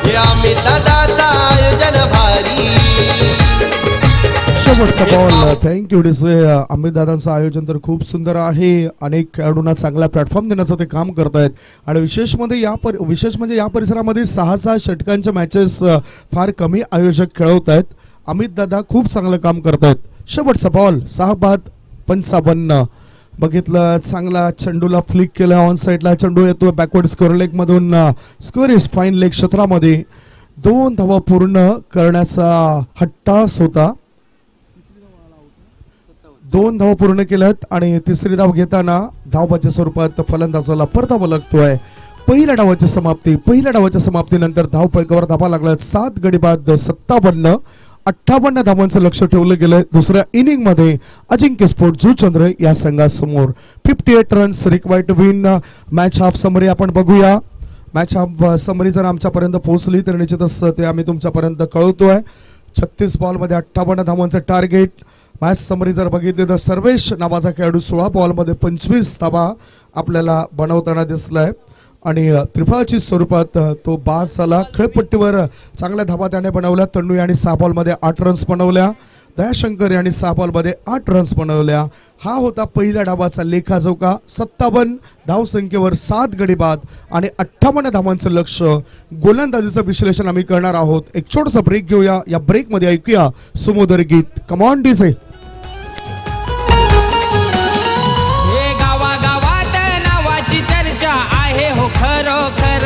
हे अमित दादाचं आयोजन भारी. शेवटचा बॉल. थँक्यू डिसे. अमित दादांचं आयोजन तर खूप सुंदर आहे. अनेक खेळाडूंना चांगला प्लॅटफॉर्म देण्याचं ते काम करतायत आणि विशेष म्हणजे या परिसरामध्ये 6 षटकांच्या मॅचेस फार कमी आयोजक खेळवत आहेत. अमित दादा खूप चांगलं काम करतायत. शेवटचा बॉल. 6 बाद 55. बघितलं चांगला चेंडूला फ्लिक केलं. ऑन साईडला चेंडू येतो बॅकवर्ड स्क्वेअर लेग मधून. स्क्वेअर इज फाईन लेग क्षेत्रामध्ये 2 धावा पूर्ण करण्याचा हट्टास होता. 2 धावा पूर्ण केल्यात आणि तिसरी धाव घेताना धावबाच्या स्वरूपात फलंदाजाला परतावा लागतोय. पहिल्या डावाच्या समाप्तीनंतर धावपळकावर धावा लागल्यात. 7 गडी बाद 57 धावांचं लक्ष ठेवलं गेलंय. दुसऱ्या इनिंग मध्ये अजिंक्य स्पोर्ट जुचंद्र या संघासमोर 58 runs required to win. Match half summary आपण बघूया. मॅच हाफ समरी जर आमच्यापर्यंत पोहोचली तर निश्चितच ते आम्ही तुमच्यापर्यंत कळवतोय. 36 बॉलमध्ये 58 धावांचं टार्गेट. मॅच समरी जर बघितली तर सर्वेश नावाचा खेळाडू 16 बॉलमध्ये 25 धावा आपल्याला बनवताना दिसलाय आणि त्रिफळाची स्वरूपात तो बाद झाला. खेळपट्टीवर चांगल्या धावा त्याने बनवल्या. तन्नू यांनी 6 बॉलमध्ये 8 रन्स बनवल्या. दयाशंकर यांनी 6 बॉलमध्ये 8 रन्स बनवल्या. हा होता पहिल्या डावाचा लेखाजोखा. 57 धावसंख्येवर 7 गडी बाद आणि 58 धावांचं लक्ष. गोलंदाजीचं विश्लेषण आम्ही करणार आहोत. एक छोटासा ब्रेक घेऊया. या ब्रेकमध्ये ऐकूया सुमोदर गीत. Come on DJ. हे गावागावात नावाची चर्चा आहे हो खरोखर.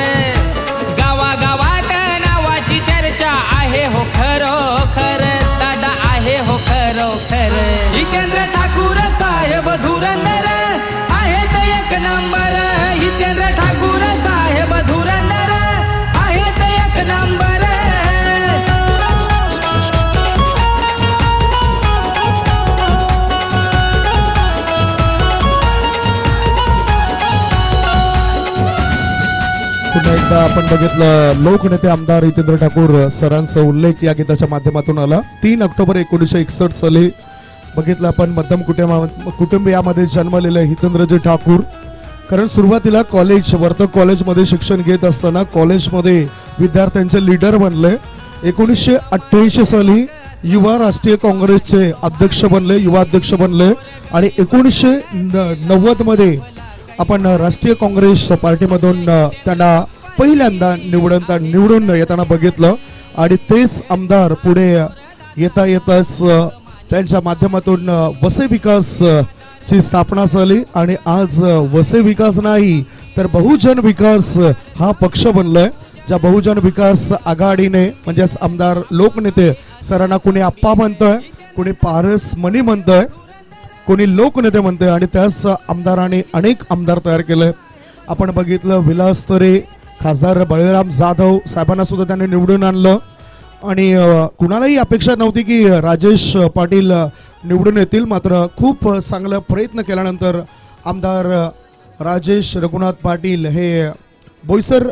गावागावात नावाची चर्चा आहे हो खरोखर. दादा आहे हो खरोखर. जितेंद्र ठाकूर साहेब धुरंधर आहेत एक नंबर. जितेंद्र ठाकूर साहेब धुरंधर आहेत एक नंबर. पुन्हा एकदा आपण बघितलं लोकनेते आमदार हितेंद्र ठाकूर सरांचा उल्लेख या गीताच्या माध्यमातून आला. 3 ऑक्टोबर 1961 साली बघितलं आपण मध्यम कुटुंबियामध्ये जन्मलेले हितेंद्रजी ठाकूर. कारण सुरुवातीला वर्तक कॉलेजमध्ये शिक्षण घेत असताना कॉलेजमध्ये विद्यार्थ्यांचे लीडर बनले. 1988 साली युवा राष्ट्रीय काँग्रेसचे अध्यक्ष बनले, युवा अध्यक्ष बनले आणि 1990 मध्ये आपण राष्ट्रीय काँग्रेस पार्टीमधून त्यांना पहिल्यांदा निवडून येताना बघितलं आणि तेच आमदार पुढे येताच त्यांच्या माध्यमातून वसई विकास ची स्थापना झाली आणि आज वसई विकास नाही तर बहुजन विकास हा पक्ष बनलाय. ज्या बहुजन विकास आघाडीने म्हणजेच आमदार लोकनेते सरांना कोणी आप्पा म्हणतोय, कोणी पारस मनी म्हणतोय, कोणी लोकनेते म्हणतोय आणि त्याच आमदारांनी अनेक आमदार तयार केले. आपण बघितलं विलास तरे, खासदार बळीराम जाधव साहेबांना सुद्धा त्यांनी निवडून आणलं आणि कुणालाही अपेक्षा नव्हती की राजेश पाटील निवडून येतील. मात्र खूप चांगला प्रयत्न केल्यानंतर आमदार राजेश रघुनाथ पाटील हे बोईसर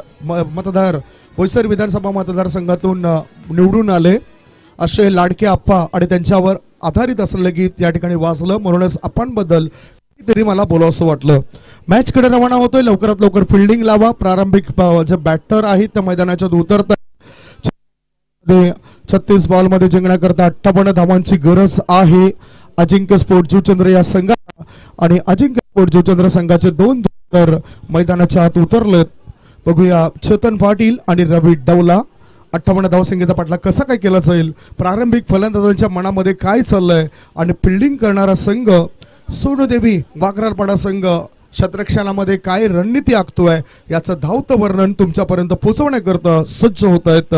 विधानसभा मतदारसंघातून निवडून आले. असे लाडके आप्पा आणि त्यांच्यावर आधारित असलेलं गीत या ठिकाणी वाजलं. म्हणूनच आप्पांबद्दल तरी मला बोलावंसं वाटलं. मॅच कडे रवाना होतोय. लवकरात लवकर फिल्डिंग लावा. प्रारंभिक जे बॅटर आहेत त्या मैदानाच्यात उतरतात. 36 बॉल मध्ये जिंकण्याकरता 58 धावांची गरज आहे अजिंक्य स्पोर्ट जुचंद्र या संघाला आणि अजिंक्य स्पोर्ट जुचंद्र संघाचे 2 मैदानाच्या आत उतरलेत. बघूया चेतन पाटील आणि रवी डवला 58 धावसंख्येचा पाठलाग कसा काय केला जाईल, प्रारंभिक फलंदाजांच्या मनामध्ये काय चाललंय आणि फिल्डिंग करणारा संघ सोनूदेवी वाकरारपाडा संघ क्षेत्ररक्षणामध्ये काय रणनीती आखतोय याचं धावतं वर्णन तुमच्यापर्यंत पोहोचवण्याकरता सज्ज होत आहेत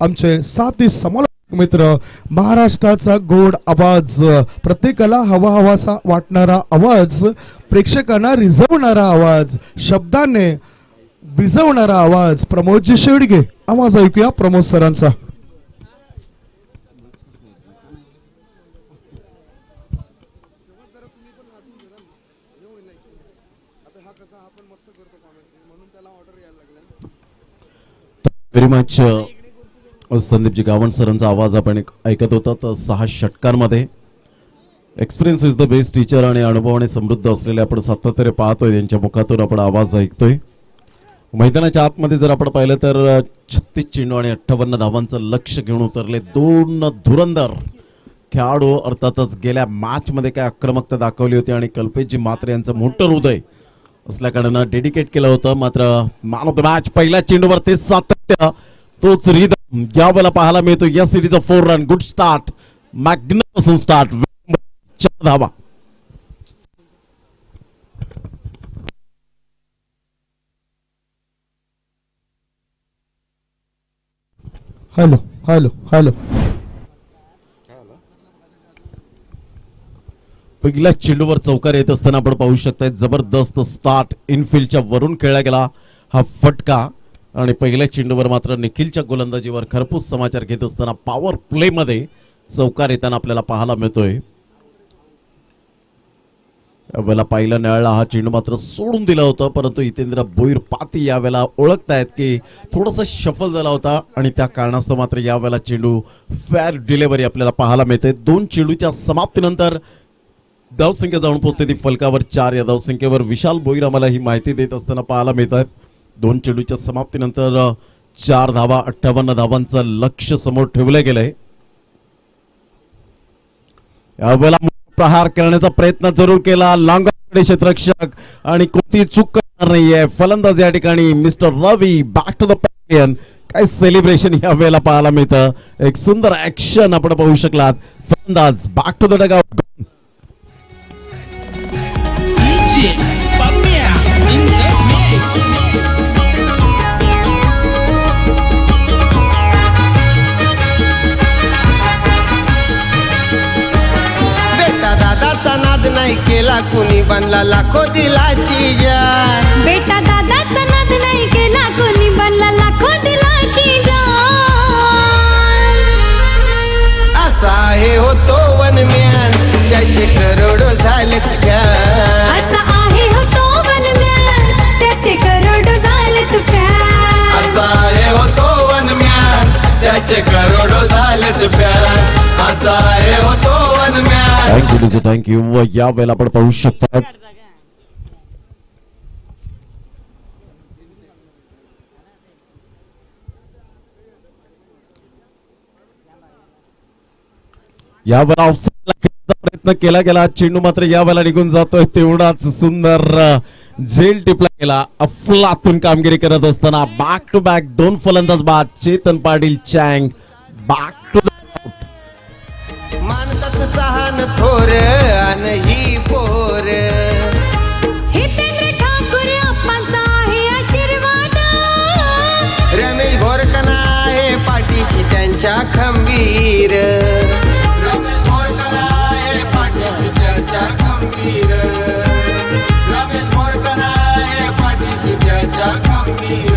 आमचे साथी समालोचक मित्र. महाराष्ट्राचा गोड आवाज, प्रत्येकाला हवा हवासा वाटणारा आवाज, प्रेक्षकांना रिझवणारा आवाज, शब्दाने विझवणारा आवाज, प्रमोदजी शेडगे. आवाज ऐकूया प्रमोद सरांचा. व्हेरी मच संदीपजी गावंड सरांचा आवाज आपण ऐकत होतात. 6 षटकांमध्ये experience is the best teacher आणि अनुभवाने समृद्ध असलेले आपण सातत्याने पाहतोय, त्यांच्या मुखातून आपण आवाज ऐकतोय. मैदानाच्या आतमध्ये जर आपण पाहिलं तर 36 चेंडू आणि 58 धावांचं लक्ष घेऊन उतरले 2 धुरंधर खेळाडू. अर्थातच गेल्या मॅच मध्ये काय आक्रमकता दाखवली होती आणि कल्पेशजी मात्र यांचं मोठं हृदय असल्या कारणानं डेडिकेट केलं होतं. मात्र मॅन ऑफ द मॅच पहिल्या चेंडूवर ते सातत्य, तोच रिदम यावेळेला पाहायला मिळतो. या सिरीजचा 4 run, good start, magnificent start, 4 धावा. Hello hello hello. पहिल्या चेंडूवर चौकार येत असताना आपण पाहू शकताय जबरदस्त स्टार्ट इनफिल्डच्या वरून खेळला गेला हा फटका. आणि पहिल्या चेंडूवर मात्र निखिलच्या गोलंदाजीवर खरपूस समाचार घेत असताना पॉवर प्ले मध्ये चौकार येताना आपल्याला पाहायला मिळतोय. यावेळेला पहिला नळला हा चेंडू मात्र सोडून दिला होता, परंतु हितेंद्र भोईर पाती यावेळेला ओळखतायत की थोडासा शफल झाला होता आणि त्या कारणास्तव मात्र यावेळेला चेंडू फेअर डिलिव्हरी आपल्याला पाहायला मिळते. 2 चेंडूच्या समाप्तीनंतर धावसंख्या जाऊन पोहोचते ती फलकावर 4. या धावसंख्येवर विशाल भोईर आम्हाला ही माहिती देत असताना पाहायला मिळत आहेत. 2 चेंडूच्या समाप्तीनंतर 4 धावा, 58 धावांचं लक्ष समोर ठेवलं गेलंय. यावेळेला प्रहार करण्याचा प्रयत्न जरूर केला लांगडे क्षेत्ररक्षक आणि कोणती चूक करणार नाहीये फलंदाज या ठिकाणी mister Ravi. Back to the pavilion. काय सेलिब्रेशन या वेळेला पाहायला मिळतं. एक सुंदर ऍक्शन आपण पाहू शकलात. फलंदाज बॅक टू द डगआउट. बेटा दादाचा नाद नाही केला कुणी, बनला लाखो दिलाची जान. बेटा दादाचा नाद नाही केला कोणी, बनला लाखो दिलाची जान. असा आहे हो तो वनम्यान, त्याचे करोडो झालेत फॅन. असा आहे हो तो वनम्यान, त्याचे करोडो झालेत फॅन. असा आहे हो तो वनम्यान, त्याचे करोडो झालेत प्यार. असा आहे हो तो वनम्यान. Thank you thank you. या वेळेला आपण पाहू शकता यावेळेला ऑफसाईडला खेळण्याचा प्रयत्न केला गेला. चेंडू मात्र यावेळेला निघून जातोय. तेवढाच सुंदर झेल टिपला गेला. अफलातून कामगिरी करत असताना बॅक टू बॅक 2 फलंदाज बाद. चेतन पाटील चँग बॅक टू द मानतात सहान थोर अन ही पोर. हितेंद्र ठाकूर अप्पांचा आहे आशीर्वाद. रमेश घोरकना आहे पाठीशी त्यांच्या खंबीर. रमेश मोरकला आहे पाठीशी त्याच्या खंबीर. रमेश मोरकला आहे पाठीशी त्याच्या खंबीर.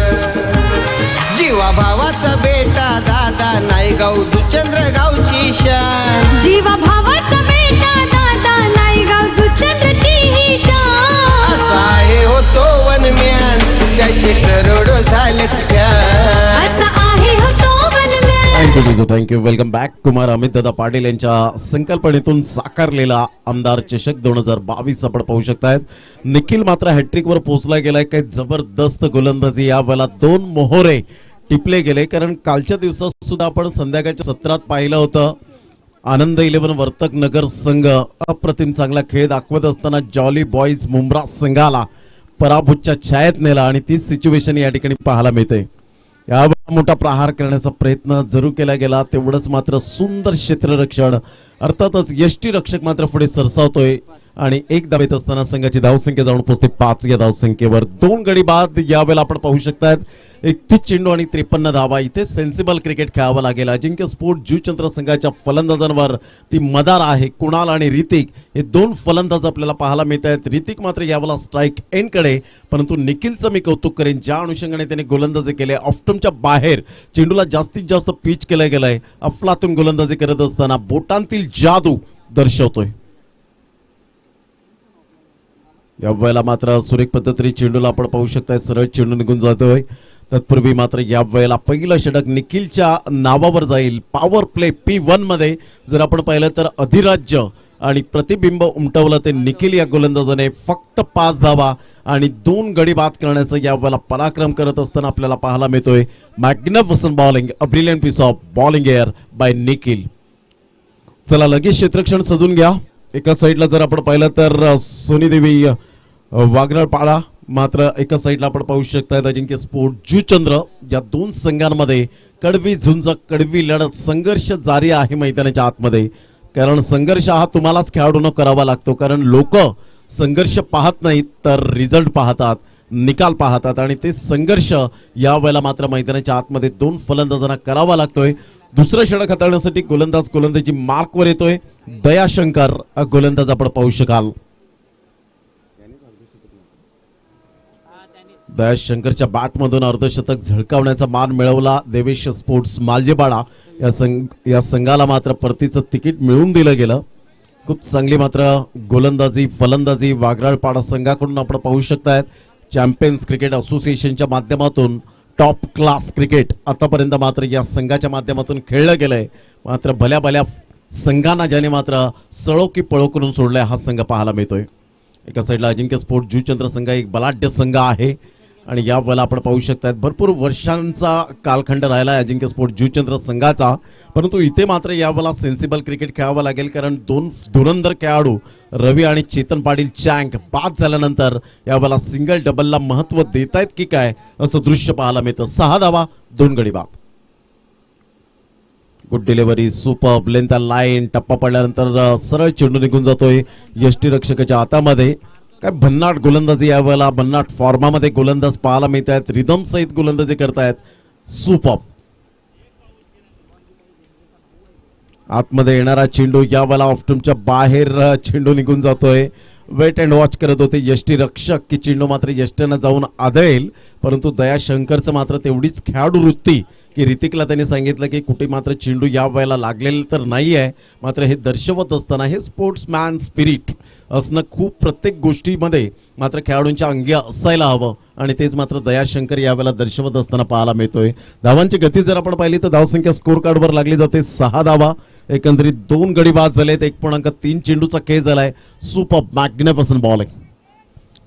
जीवा भावाचा बेटा दादा नाही गाव जुचंद्र गावची शान. जीवा भावाचा बेटा दादा नाही गाव जुचंद्रची ही शान. असा आहे हो तो वनम्यान, त्याचे करोडो झालेत फॅन. असा आहे हो तो वनम्यान. Thank you. Welcome back. Kumar Amit Dada Patil यांच्या संकल्पनेतून साकारलेला आमदार चषक 2022 आपण पाहू शकतायत. निखिल मात्र हॅट्रिकवर पोहोचला गेलाय. काही जबरदस्त गोलंदाजी. या वेळेला 2 मोहरे टिपले गेले, कारण कालच्या दिवसात सुद्धा आपण संध्याकाळच्या सत्रात पाहिलं होतं. आनंद 11 वर्तक नगर संघ अप्रतिम चांगला खेळ दाखवत असताना जॉली बॉईज मुंब्रा संघाला पराभूतच्या छायेत नेला आणि तीच सिच्युएशन या ठिकाणी पाहायला मिळते. या मोठा प्रहार करण्याचा प्रयत्न जरूर केला गेला, तेवढंच मात्र सुंदर क्षेत्ररक्षण. अर्थातच यष्टी रक्षक मात्र पुढे सरसावतोय आणि एक धाव येत असताना संघाची धावसंख्या जाऊन पोहोचते 5 या धावसंख्येवर. 2 गडी बाद यावेळेला आपण पाहू शकतात. 31 चेंडू आणि 53 धावा. इथे सेन्सिबल क्रिकेट खेळावं लागेल. अजिंक्य स्पोर्ट जुचंद्र संघाच्या फलंदाजांवर ती मदार आहे. कुणाल आणि ऋतिक हे 2 फलंदाज आपल्याला पाहायला मिळत आहेत. ऋतिक मात्र यावेळेला स्ट्राईक एंडकडे, परंतु निखिलचं मी कौतुक करेन ज्या अनुषंगाने त्याने गोलंदाजी केले. ऑफ्टमच्या बाहेर चेंडूला जास्तीत जास्त पिच केलं गेलंय. अफलातून गोलंदाजी करत असताना बोटांतील जादू दर्शवतोय. या वेळेला मात्र सुरेख पद्धतीने चेंडूला आपण पाहू शकताय सरळ चेंडू निघून जातोय. तत्पूर्वी मात्र या वेळेला पहिलं षटक निखिलच्या नावावर जाईल. पॉवर प्ले P1 मध्ये जर आपण पाहिलं तर अधिराज्य आणि प्रतिबिंब उमटवलं ते निखिल या गोलंदाजाने. फक्त 5 धावा आणि 2 गडी बाद करण्याचा या वेळेला पराक्रम करत असताना आपल्याला पाहायला मिळतोय. Magnificent bowling, a brilliant piece of bowling air by Nikhil. चला लगेच क्षेत्ररक्षण सजून घ्या. एका साईडला जर आपण पाहिलं तर सोनीदेवी वागराळपाडा, मात्र एका साईडला आपण पाहू शकता अजिंक्य स्पोर्ट जुचंद्र. या 2 संघांमध्ये कडवी झुंज, कडवी लढत, संघर्ष जारी आहे मैदानाच्या आतमध्ये. कारण संघर्ष हा तुम्हालाच खेळाडूंना करावा लागतो, कारण लोक संघर्ष पाहत नाहीत तर रिझल्ट पाहतात, निकाल पाहतात आणि ते संघर्ष या वेळेला मात्र मैदानाच्या आतमध्ये 2 फलंदाजांना करावा लागतोय. दुसरं षटक हाताळण्यासाठी गोलंदाजी मार्कवर येतोय. दयाशंकर गोलंदाज आपण पाहू शकाल. दयाशंकरच्या बॅटमधून अर्धशतक झळकावण्याचा मान मिळवला देवेश स्पोर्ट्स मालजेपाडा. या संघाला मात्र परतीचं तिकीट मिळवून दिलं गेलं. खूप चांगली मात्र गोलंदाजी फलंदाजी वागराळपाडा संघाकडून आपण पाहू शकतायत. चॅम्पियन्स क्रिकेट असोसिएशनच्या माध्यमातून टॉप क्लास क्रिकेट आतापर्यंत मात्र या संघाच्या माध्यमातून खेळलं गेलंय. मात्र भल्या भल्या संघांना ज्याने मात्र सळो की पळो करून सोडलाय हा संघ पाहायला मिळतोय. एका साईडला अजिंक्य स्पोर्ट जुचंद्र संघ एक बलाढ्य संघ आहे आणि या वेळेला आपण पाहू शकतात भरपूर वर्षांचा कालखंड राहिला आहे अजिंक्य स्पोर्ट जुचंद्र संघाचा. परंतु इथे मात्र यावेळेला सेन्सिबल क्रिकेट खेळावं लागेल, कारण 2 धुरंधर खेळाडू रवी आणि चेतन पाटील चँक बाद झाल्यानंतर यावेळेला सिंगल डबलला महत्व देत आहेत की काय असं दृश्य पाहायला मिळतं. 6 धावा 2 गडी बाद. Good delivery, super length line. टप्पा पडल्यानंतर सरळ चेंडू निघून जातोय यष्टी रक्षकाच्या हातामध्ये. काय भन्नाट गोलंदाजी यावेळेला, भन्नाट फॉर्मामध्ये गोलंदाज पाहायला मिळत आहेत. रिदम सहित गोलंदाजी करतायत. सुपर आतमध्ये येणारा चेंडू यावेळेला ऑफ्टमच्या बाहेर चेंडू निघून जातोय. वेट अँड वॉच करत होते यष्टी रक्षक की चेंडू मात्र यष्ट्यानं जाऊन आदळेल, परंतु दयाशंकरचं मात्र तेवढीच खेळाडू वृत्ती की ऋतिकला त्यांनी सांगितलं की कुठे मात्र चेंडू या वेळेला लागलेलं तर नाही आहे. मात्र हे दर्शवत असताना हे स्पोर्ट्समॅन स्पिरिट असणं खूप प्रत्येक गोष्टीमध्ये मात्र खेळाडूंच्या अंगी असायला हवं आणि तेच मात्र दयाशंकर यावेळेला दर्शवत असताना पाहायला मिळतोय. धावांची गती जर आपण पाहिली तर धावसंख्या स्कोर कार्डवर लागली जाते 6 धावा. एकंदरीत 2 गडी बाद झालेत. 1.3 चेंडूचा खेळ झालाय. Super magnificent bowling.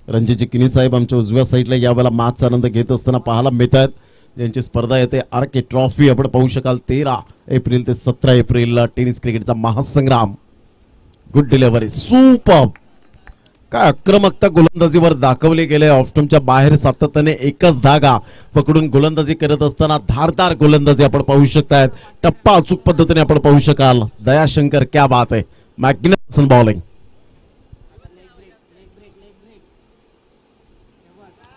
रणजित किनी साहेब आमच्या उजव्या साईडला यावेळेला मॅचचा आनंद घेत असताना पाहायला मिळतात. ज्यांची स्पर्धा येते RK ट्रॉफी आपण पाहू शकाल. 13 एप्रिल ते 17 एप्रिलला टेनिस क्रिकेटचा महासंग्राम. Good delivery, super. काय आक्रमकता गोलंदाजीवर दाखवली गेले. ऑफ्टमच्या बाहेर सातत्याने एकच धागा पकडून गोलंदाजी करत असताना धारदार गोलंदाजी आपण पाहू शकतायत. टप्पा अचूक पद्धतीने आपण पाहू शकाल. दयाशंकर क्या बात आहे. Magnificent bowling.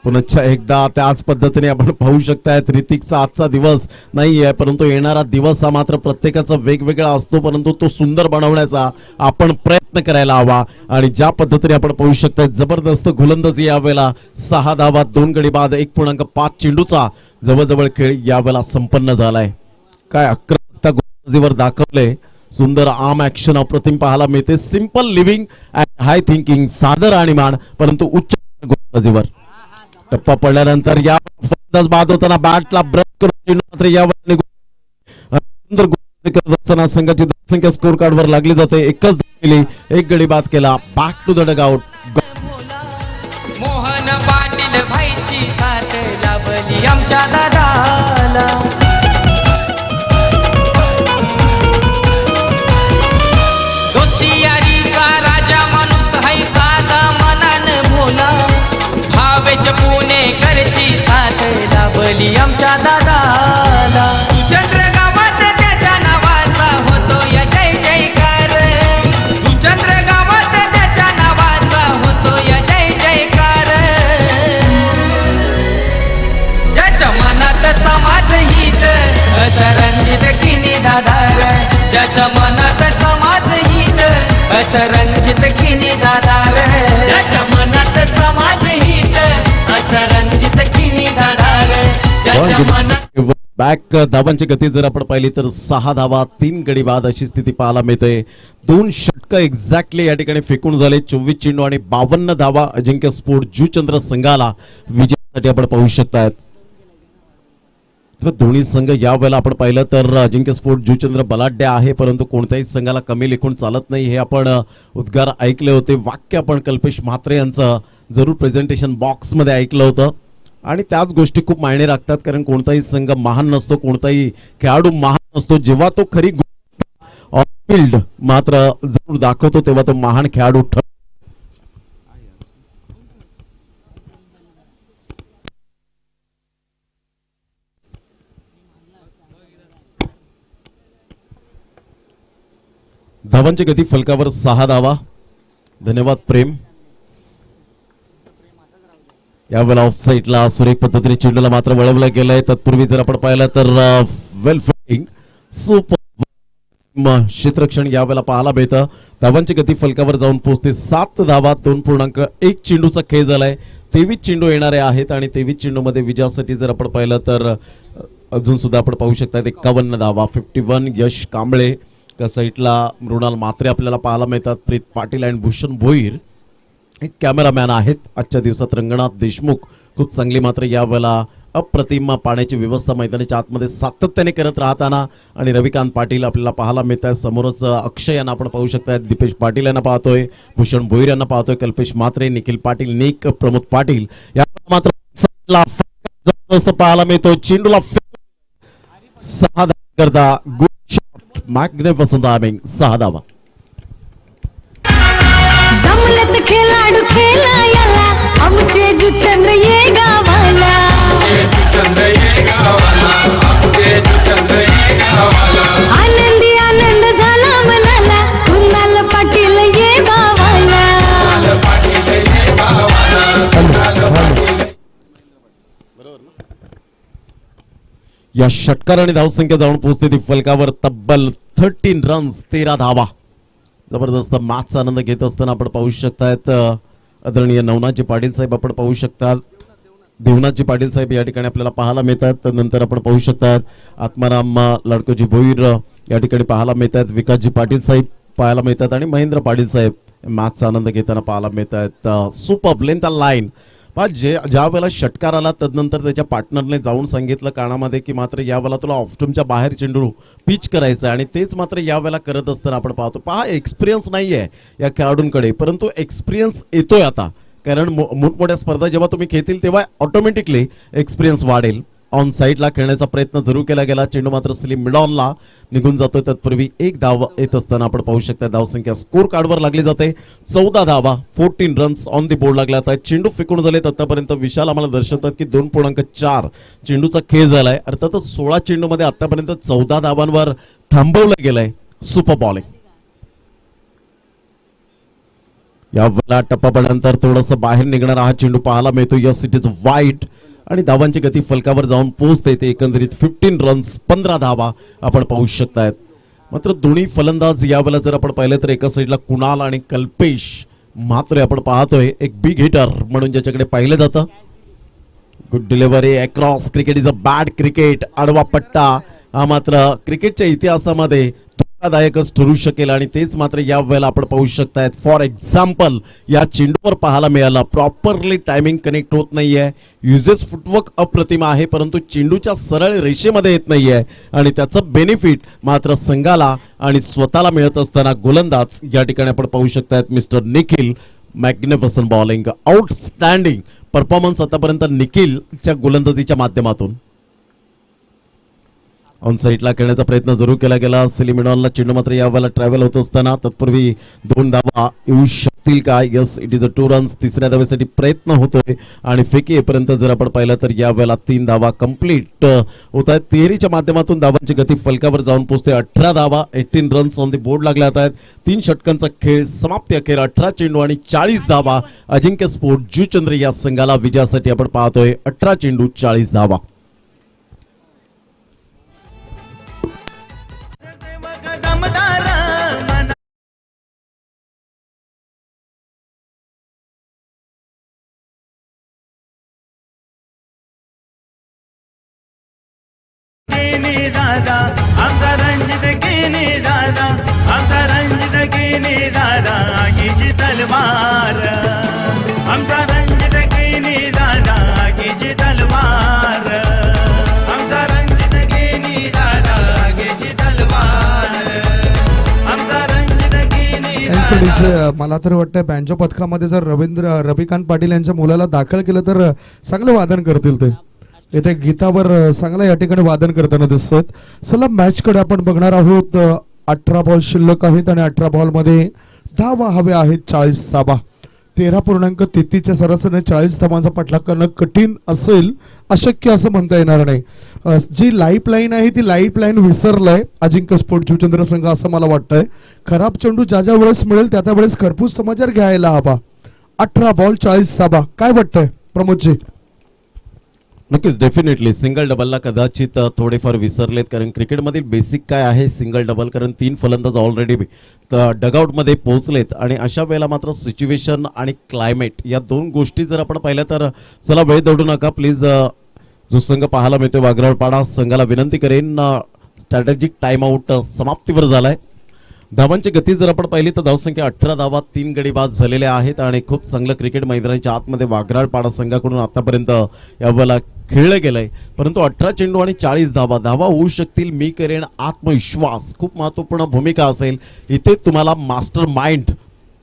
पुन्हा एकदा त्याच पद्धतीने आपण पाहू शकतायत. ऋतिकचा आजचा दिवस नाही आहे, परंतु येणारा दिवस हा मात्र प्रत्येकाचा वेगवेगळा असतो, परंतु तो सुंदर बनवण्याचा आपण प्रयत्न करायला हवा. आणि ज्या पद्धतीने आपण पाहू शकताय जबरदस्त गोलंदाजी यावेळेला. 6 धावा 2 गडी बाद. 1.5 चेंडूचा जवळजवळ खेळ यावेळेला संपन्न झालाय. काय आक्रमकता गोलंदाजीवर दाखवले. सुंदर आर्म ऍक्शन अप्रतिम पाहायला मिळते. Simple living and high thinking. सादर आणि मान परंतु उच्च गोलंदाजीवर. टप्पा पडल्यानंतर या फलंदाज बाद होताना बॅटला ब्रेक करून मात्र यावर सुंदर गोलंदाजी करत असताना संघाची धावसंख्या स्कोर कार्डवर लागली जाते. एकच केली, 1 गडी बाद केला. Back to the dugout. Mohan Patil भाईची साथ लाभली आमच्या दादाला. दोस्तीयारीचा राजा माणूस हाय साधा मनान भोला. भावेश पुणेकरची साथ लाभली आमच्या दादाला. असं रणजित किनी दादार ज्याच्या मनात समाज हित असं रणजित किनी दादार ज्याच्या मनात समाज हित असं रणजित किनी दादार ज्याच्या मनात बॅक धावांची गती जर आपण पाहिली तर 6 धावा 3 गडी बाद अशी स्थिती पाहायला मिळते. 2 षटक एक्झॅक्टली या ठिकाणी फेकून झाले. 24 चेंडू आणि 52 धावा अजिंक्य स्पोर्ट जुचंद्र संघाला विजयासाठी आपण पाहू शकतात. तर दोन्ही संघ या वेळेला आपण पाहिलं तर अजिंक्य स्पोर्ट जुचंद्र बलाढ्य आहे, परंतु कोणत्याही संघाला कमी लेखून चालत नाही हे आपण उद्गार ऐकले होते. वाक्य आपण कल्पेश म्हात्रे यांचं जरूर प्रेझेंटेशन बॉक्समध्ये ऐकलं होतं आणि त्याच गोष्टी खूप मायने राखतात. कारण कोणताही संघ महान नसतो, कोणताही खेळाडू महान नसतो. जेव्हा तो खरी ऑन फील्ड मात्र जरूर दाखवतो तेव्हा तो महान खेळाडू ठरतो. धावांची गती फलकावर 6 धावा. धन्यवाद प्रेम. यावेळेला ऑफ साईडला सुरेख पद्धतीने चेंडूला मात्र वळवलं गेलंय. तत्पूर्वी जर आपण पाहिलं तर वेल फिल्डिंग सुपर क्षेत्ररक्षण यावेळेला पाहायला मिळतं. धावांची गती फलकावर जाऊन पोहोचते 7 धावा 2.1 चेंडूचा खेळ झालाय. 23 चेंडू येणारे आहेत आणि 23 चेंडू मध्ये विजयासाठी जर आपण पाहिलं तर अजून सुद्धा आपण पाहू शकता 51 धावा 51. यश कांबळे का साईडला मृणाल म्हात्रे आपल्याला पाहायला मिळतात. प्रीत पाटील आणि भूषण भोईर कॅमेरामॅन आहेत. आजच्या दिवसात रंगनाथ देशमुख खूप चांगली मात्र यावेळेला अप्रतिम पाण्याची व्यवस्था मैदानाच्या आतमध्ये सातत्याने करत राहताना आणि रविकांत पाटील आपल्याला पाहायला मिळत आहे. समोरच अक्षय यांना आपण पाहू शकता. दीपेश पाटील यांना पाहतोय, भूषण भोईर यांना पाहतोय, कल्पेश म्हात्रे, निखिल पाटील, निक, प्रमोद पाटील या मात्र पाहायला मिळतो. चेंडूला 6 धावा करता गुड शॉट मॅग्निफिसंट टायमिंग 6 धावा. जमलत खेळाडू खेळायला आमचे जुचंद्र ये गावाला. आनंदी आनंद झाला मनाला कुणाल पाटील ये गावाला. या षटकाराने धावसंख्या जाऊन पोहोचते ती फलकावर तब्बल 13 रन्स 13 धावा. जबरदस्त मॅचचा आनंद घेत असताना आपण पाहू शकतात आदरणीय नवनाथजी पाटील साहेब आपण पाहू शकतात. देवनाथजी पाटील साहेब या ठिकाणी आपल्याला पाहायला मिळतात. नंतर आपण पाहू शकतात आत्माराम लडकोजी भोईर या ठिकाणी पाहायला मिळतात. विकासजी पाटील साहेब पाहायला मिळतात आणि महेंद्र पाटील साहेब मॅचचा आनंद घेताना पाहायला मिळतात. सुपर लेंथ लाईन ज्या वेळेला षटकार आला तदनंतर त्याच्या पार्टनरने जाऊन सांगितलं कानामध्ये की मात्र यावेळेला तुला ऑफस्टमच्या बाहेर चेंडू पिच करायचं आणि तेच मात्र यावेळेला करत असताना आपण पाहतो. पहा एक्सपिरियन्स नाही आहे या खेळाडूंकडे, परंतु एक्सपिरियन्स येतोय आता. कारण मोठमोठ्या स्पर्धा जेव्हा तुम्ही खेळतील तेव्हा ऑटोमॅटिकली एक्सपिरियन्स वाढेल. ऑन साईडला खेळण्याचा प्रयत्न जरूर केला गेला. चेंडू मात्र स्लिम मिडॉनला निघून जातोय. तत्पूर्वी 1 धाव येत असताना आपण पाहू शकता धावसंख्या स्कोर कार्डवर लागली जाते. 14 धावा 14 रन्स ऑन दी बोर्ड लागला. आता चेंडू फेकून झालेत आतापर्यंत. विशाल आम्हाला दर्शवतात की 2.4 चेंडूचा खेळ झालाय. अर्थातच 16 चेंडूमध्ये आतापर्यंत 14 धावांवर थांबवलं गेलंय. Super bowling. या वेळेला टप्पानंतर थोडंसं बाहेर निघणारा हा चेंडू पाहायला मिळतो. यस इट इज वाईट आणि धावांची गती फलकावर जाऊन पोहोचते ते एकंदरीत 15 रन्स 15 धावा आपण पाहू शकतायत. मात्र दोन्ही फलंदाज यावेळेला जर आपण पाहिलं तर एका साईडला कुणाल आणि कल्पेश मात्र आपण पाहतोय एक बिग हिटर म्हणून ज्याच्याकडे पाहिलं जातं. Good delivery across. Cricket is a bad cricket. आडवा पट्टा हा मात्र क्रिकेटच्या इतिहासामध्ये धोकादायकच ठरू शकेल आणि तेच मात्र या वेळेला आपण पाहू शकतायत. फॉर एक्झाम्पल या चेंडूवर पाहायला मिळाला प्रॉपरली टायमिंग कनेक्ट होत नाहीये. युजेस फुटवर्क अप्रतिम आहे परंतु चेंडूच्या सरळ रेषेमध्ये येत नाहीये आणि त्याचं बेनिफिट मात्र संघाला आणि स्वतःला मिळत असताना गोलंदाज या ठिकाणी आपण पाहू शकतायत mister Nikhil. Magnificent bowling. Outstanding performance आतापर्यंत निखिलच्या गोलंदाजीच्या माध्यमातून. ऑन साईडला खेळण्याचा प्रयत्न जरूर केला गेला. सिलिमिडॉनला चेंडू मात्र यावेळेला ट्रॅव्हल होत असताना तत्पूर्वी 2 धावा येऊ शकतील का? Yes it is a 2 runs. तिसऱ्या धावेसाठी प्रयत्न होतोय आणि फेकी येईपर्यंत जर आपण पाहिलं तर यावेळेला 3 धावा कंप्लीट होत आहेत. तिहेरीच्या माध्यमातून धावांची गती फलकावर जाऊन पोहोचते. 18 धावा 18 रन्स ऑन दी बोर्ड लागल्या आहेत. 3 षटकांचा खेळ समाप्ती अखेर 18 चेंडू आणि 40 धावा अजिंक्य स्पोर्ट जुचंद्र या संघाला विजयासाठी आपण पाहतोय. 18 चेंडू 40 धावा. गिनी दादा आमचा रणजित गिनी दादा आमचा रणजित गिनी दादा आगीची तलवार आमचा रणजित गिनी दादा आगीची तलवार आमचा रणजित गिनी दादा आगीची तलवार आमचा रणजित गिनी दादा. मला तर वाटतं बँजो पथकामध्ये जर रविकांत पाटील यांच्या मुलाला दाखल केलं तर चांगलं वादन करतील ते. इथे गीतावर चांगलं या ठिकाणी वादन करताना दिसतात. चला मॅच कडे आपण बघणार आहोत. 18 बॉल शिल्लक आहेत आणि 18 बॉल मध्ये धावा हवे आहेत 40 धावा. 13.33च्या सरासरीने 40 धावांचा पाठलाग करणं कठीण असेल, अशक्य असं म्हणता येणार नाही. जी लाईफ लाईन आहे ती लाईफ लाईन विसरलाय अजिंक्य स्पोर्ट जुचंद्र संघ असं मला वाटतंय. खराब चेंडू ज्या ज्या वेळेस मिळेल त्या त्या वेळेस खरपूस समाचार घ्यायला हवा. 18 बॉल 40 धावा. काय वाटतंय प्रमोदजी? नक्कीच डेफिनेटली सिंगल डबलला कदाचित थोडेफार विसरलेत, कारण क्रिकेटमधील बेसिक काय आहे सिंगल डबल, कारण 3 फलंदाज ऑलरेडी डगआउटमध्ये पोहोचलेत आणि अशा वेळेला मात्र सिच्युएशन आणि क्लायमेट या 2 गोष्टी जर आपण पाहिल्या तर चला वेळ दौडू नका प्लीज. जो संघ पाहायला मिळतो वागराळपाडा संघाला विनंती करेन, स्ट्रॅटेजिक टाइम आउट समाप्तीवर झालाय. धावांची गती जर आपण पाहिली तर धावसंख्या 18 धावा, 3 गडी बाद झालेल्या आहेत आणि खूप चांगलं क्रिकेट मैदानाच्या आतमध्ये वागराळपाडा संघाकडून आतापर्यंत यावेळेला खेळलं गेलंय. परंतु 18 चेंडू आणि 40 धावा होऊ शकतील. मी करेन आत्मविश्वास खूप महत्वपूर्ण भूमिका असेल इथे. तुम्हाला मास्टर माइंड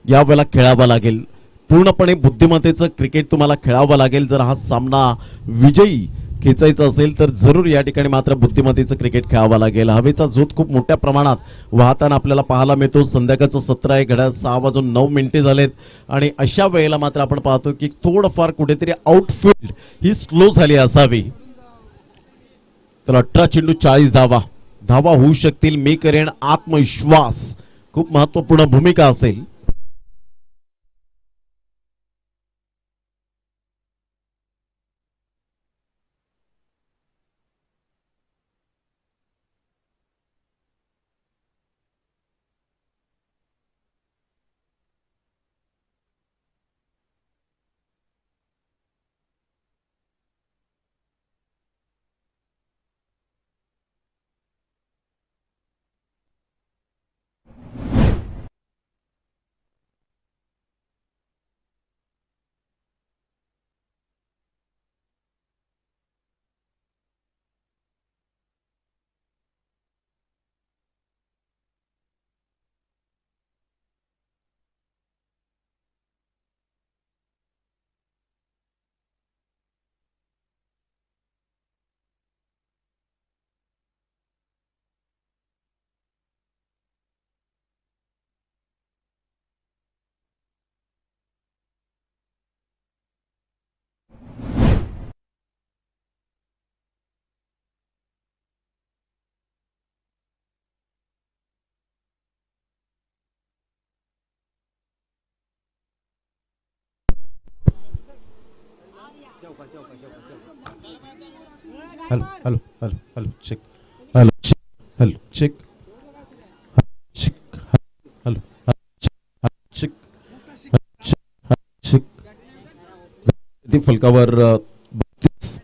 यावेळेला खेळावा लागेल, पूर्णपणे बुद्धिमत्तेचं क्रिकेट तुम्हाला खेळावं लागेल. जर हा सामना विजयी खेचायचं असेल तर जरूर या ठिकाणी मात्र बुद्धिमत्तेचं क्रिकेट खेळावं लागेल. हवेचा झोत खूप मोठ्या प्रमाणात वाहताना आपल्याला पाहायला मिळतो. संध्याकाळचं 17 आहे, घड्याळ 6:09 झालेत आणि अशा वेळेला मात्र आपण पाहतो की थोडंफार कुठेतरी आउटफील्ड ही स्लो झाली असावी. तर 18 चेंडू 40 धावा होऊ शकतील. मी करेन आत्मविश्वास खूप महत्वपूर्ण भूमिका असेल. Hello hello hello hello check hello hello check check hello check check ती फलकावर 32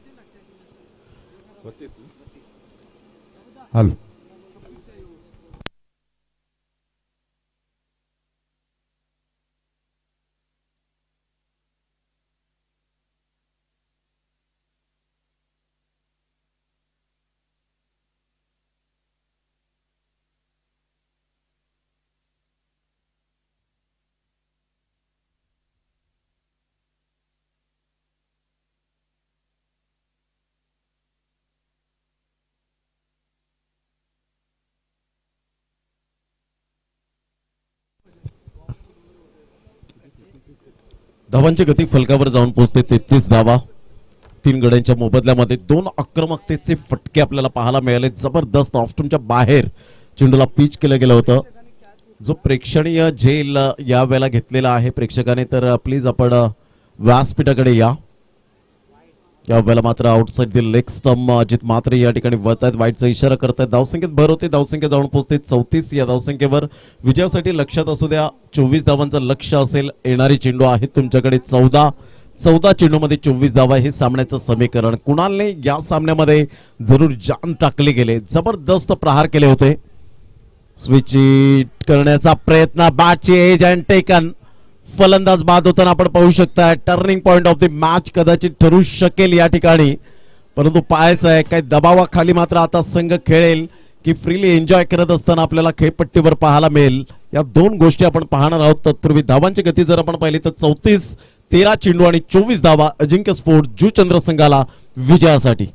हॅलो धावांची गती फलकावर जाऊन पोहोचते 33 धावा. 3 गड्यांच्या मोबदल्यामध्ये 2 आक्रमकतेचे फटके आपल्याला पाहायला मिळाले. जबरदस्त ऑफस्टंपच्या बाहेर चेंडूला पिच केलं गेलं होतं. जो प्रेक्षणीय झेल या वेळेला घेतलेला आहे प्रेक्षकाने, तर प्लीज आपण व्यासपीठाकडे या. या वेळेला मात्र outside the leg stump Ajit Mhatre या ठिकाणी वळत आहेत, वाईटचा इशारा करतायत. धावसंख्येत भर होते, धावसंख्या जाऊन पोहोचते 34. या धावसंख्येवर विजयासाठी लक्षात असू द्या 24 धावांचं लक्ष असेल. येणारी चेंडू आहेत तुमच्याकडे 14. 14 चेंडूमध्ये 24 धावा हे सामन्याचं समीकरण. कुणालने या सामन्यामध्ये जरूर जान टाकले गेले, जबरदस्त प्रहार केले होते. स्विच करण्याचा प्रयत्न, बॅटची एज अँड टेकन, फलंदाज बाद होताना आपण पाहू शकता. Turning point of the match कदाचित ठरू शकेल या ठिकाणी, परंतु पाहायचं आहे काय दबावाखाली मात्र आता संघ खेळेल की फ्रीली एन्जॉय करत असताना आपल्याला खेळपट्टीवर पाहायला मिळेल. या दोन गोष्टी आपण पाहणार आहोत. तत्पूर्वी धावांची गती जर आपण पाहिली तर 34, 13 चेंडू आणि 24 धावा अजिंक्य स्पोर्ट जुचंद्र संघाला विजयासाठी.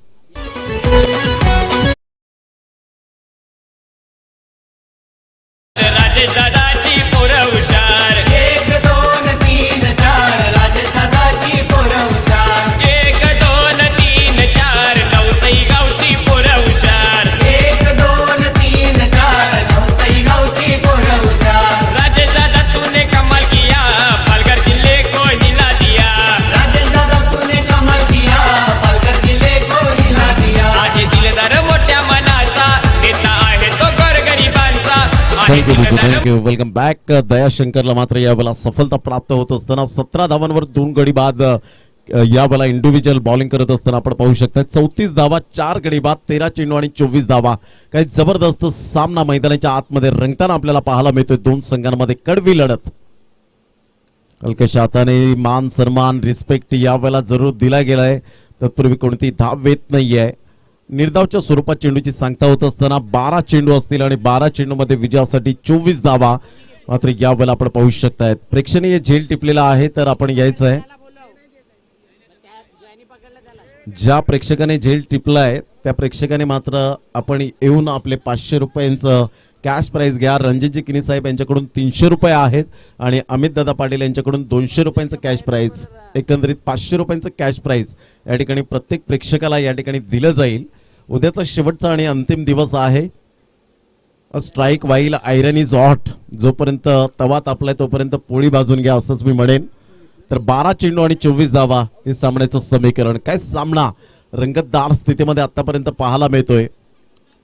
राजेश दादाची पोरं हुशार, 1 2 3 4 राजेश दादाची पोरं हुशार. 1 2 3 4 नवसई गावची पोरं हुशार. 1 2 3 4 नवसई गावची पोरं हुशार. राजेश दादा तूने कमाल किया, पालघर जिले को हिला दिया. राजेश दादा तूने कमाल किया, पालघर जिले को हिला दिया. आहे दिलदार मोठ्या मनाचा, नेता आहे तो गोरगरिबांचा. आहे थँक्यू दिलदार थँक्यू. Welcome back. दयाशंकरला मात्र यावेळेला सफलता प्राप्त होत असताना 17 धावांवर 2 गडी बाद यावेळेला इंडिव्हिज्युअल बॉलिंग करत असताना आपण पाहू शकता. 34 धावा, 4 गडी बाद, 13 चेंडू आणि 24 धावा. काही जबरदस्त सामना मैदानाच्या आतमध्ये रंगताना आपल्याला पाहायला मिळतोय. दोन संघांमध्ये कडवी लढत. हलक्याशा हाताने मान सन्मान रिस्पेक्ट यावेळेला जरूर दिला गेलाय. तत्पूर्वी कोणती धाव येत नाहीये. निर्धावच्या स्वरूपात चेंडूची सांगता होत असताना 12 चेंडू असतील आणि 12 चेंडूमध्ये विजयासाठी 24 धावा मात्र यावेळेला आपण पाहू शकतायत. प्रेक्षणीय झेल टिपलेला आहे तर आपण यायचं आहे. ज्या प्रेक्षकाने झेल टिपलाय त्या प्रेक्षकाने मात्र आपण येऊन आपले 500 रुपयांचं कॅश प्राइज घ्या. रणजितजी किनी साहेब यांच्याकडून 300 रुपये आहेत आणि अमित दादा पाटील यांच्याकडून 200 रुपयांचं कॅश प्राइज, एकंदरीत 500 रुपयांचं कॅश प्राइज या ठिकाणी प्रत्येक प्रेक्षकाला या ठिकाणी दिलं जाईल. उद्याचा शेवटचा आणि अंतिम दिवस आहे. Strike while iron is hot. जोपर्यंत तवा तापलाय तोपर्यंत पोळी भाजून घ्या असंच मी म्हणेन. तर 12 चेंडू आणि 24 धावा हे सामन्याचं समीकरण. काय सामना रंगतदार स्थितीमध्ये आतापर्यंत पाहायला मिळतोय.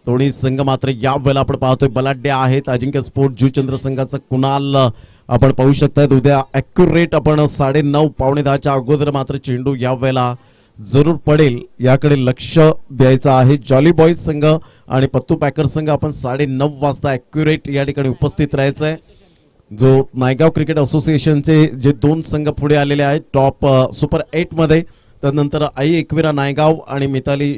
दोन्ही संघ मात्र या वेळेला आपण पाहतोय बलाढ्य आहेत. अजिंक्य स्पोर्ट जुचंद्र संघाचा कुणाल आपण पाहू शकतायत. उद्या ॲक्युरेट आपण 9:30 पावणे 10च्या अगोदर मात्र चेंडू या वेळेला जरूर पडेल याकडे लक्ष द्यायचं आहे. जॉली बॉईज संघ आणि पत्तू पॅकर संघ आपण 9:30 वाजता ॲक्युरेट या ठिकाणी उपस्थित राहायचं आहे. जो नायगाव क्रिकेट असोसिएशनचे जे 2 संघ पुढे आलेले आहेत टॉप सुपर 8 मध्ये, त्यानंतर आई एकविरा नायगाव आणि मिताली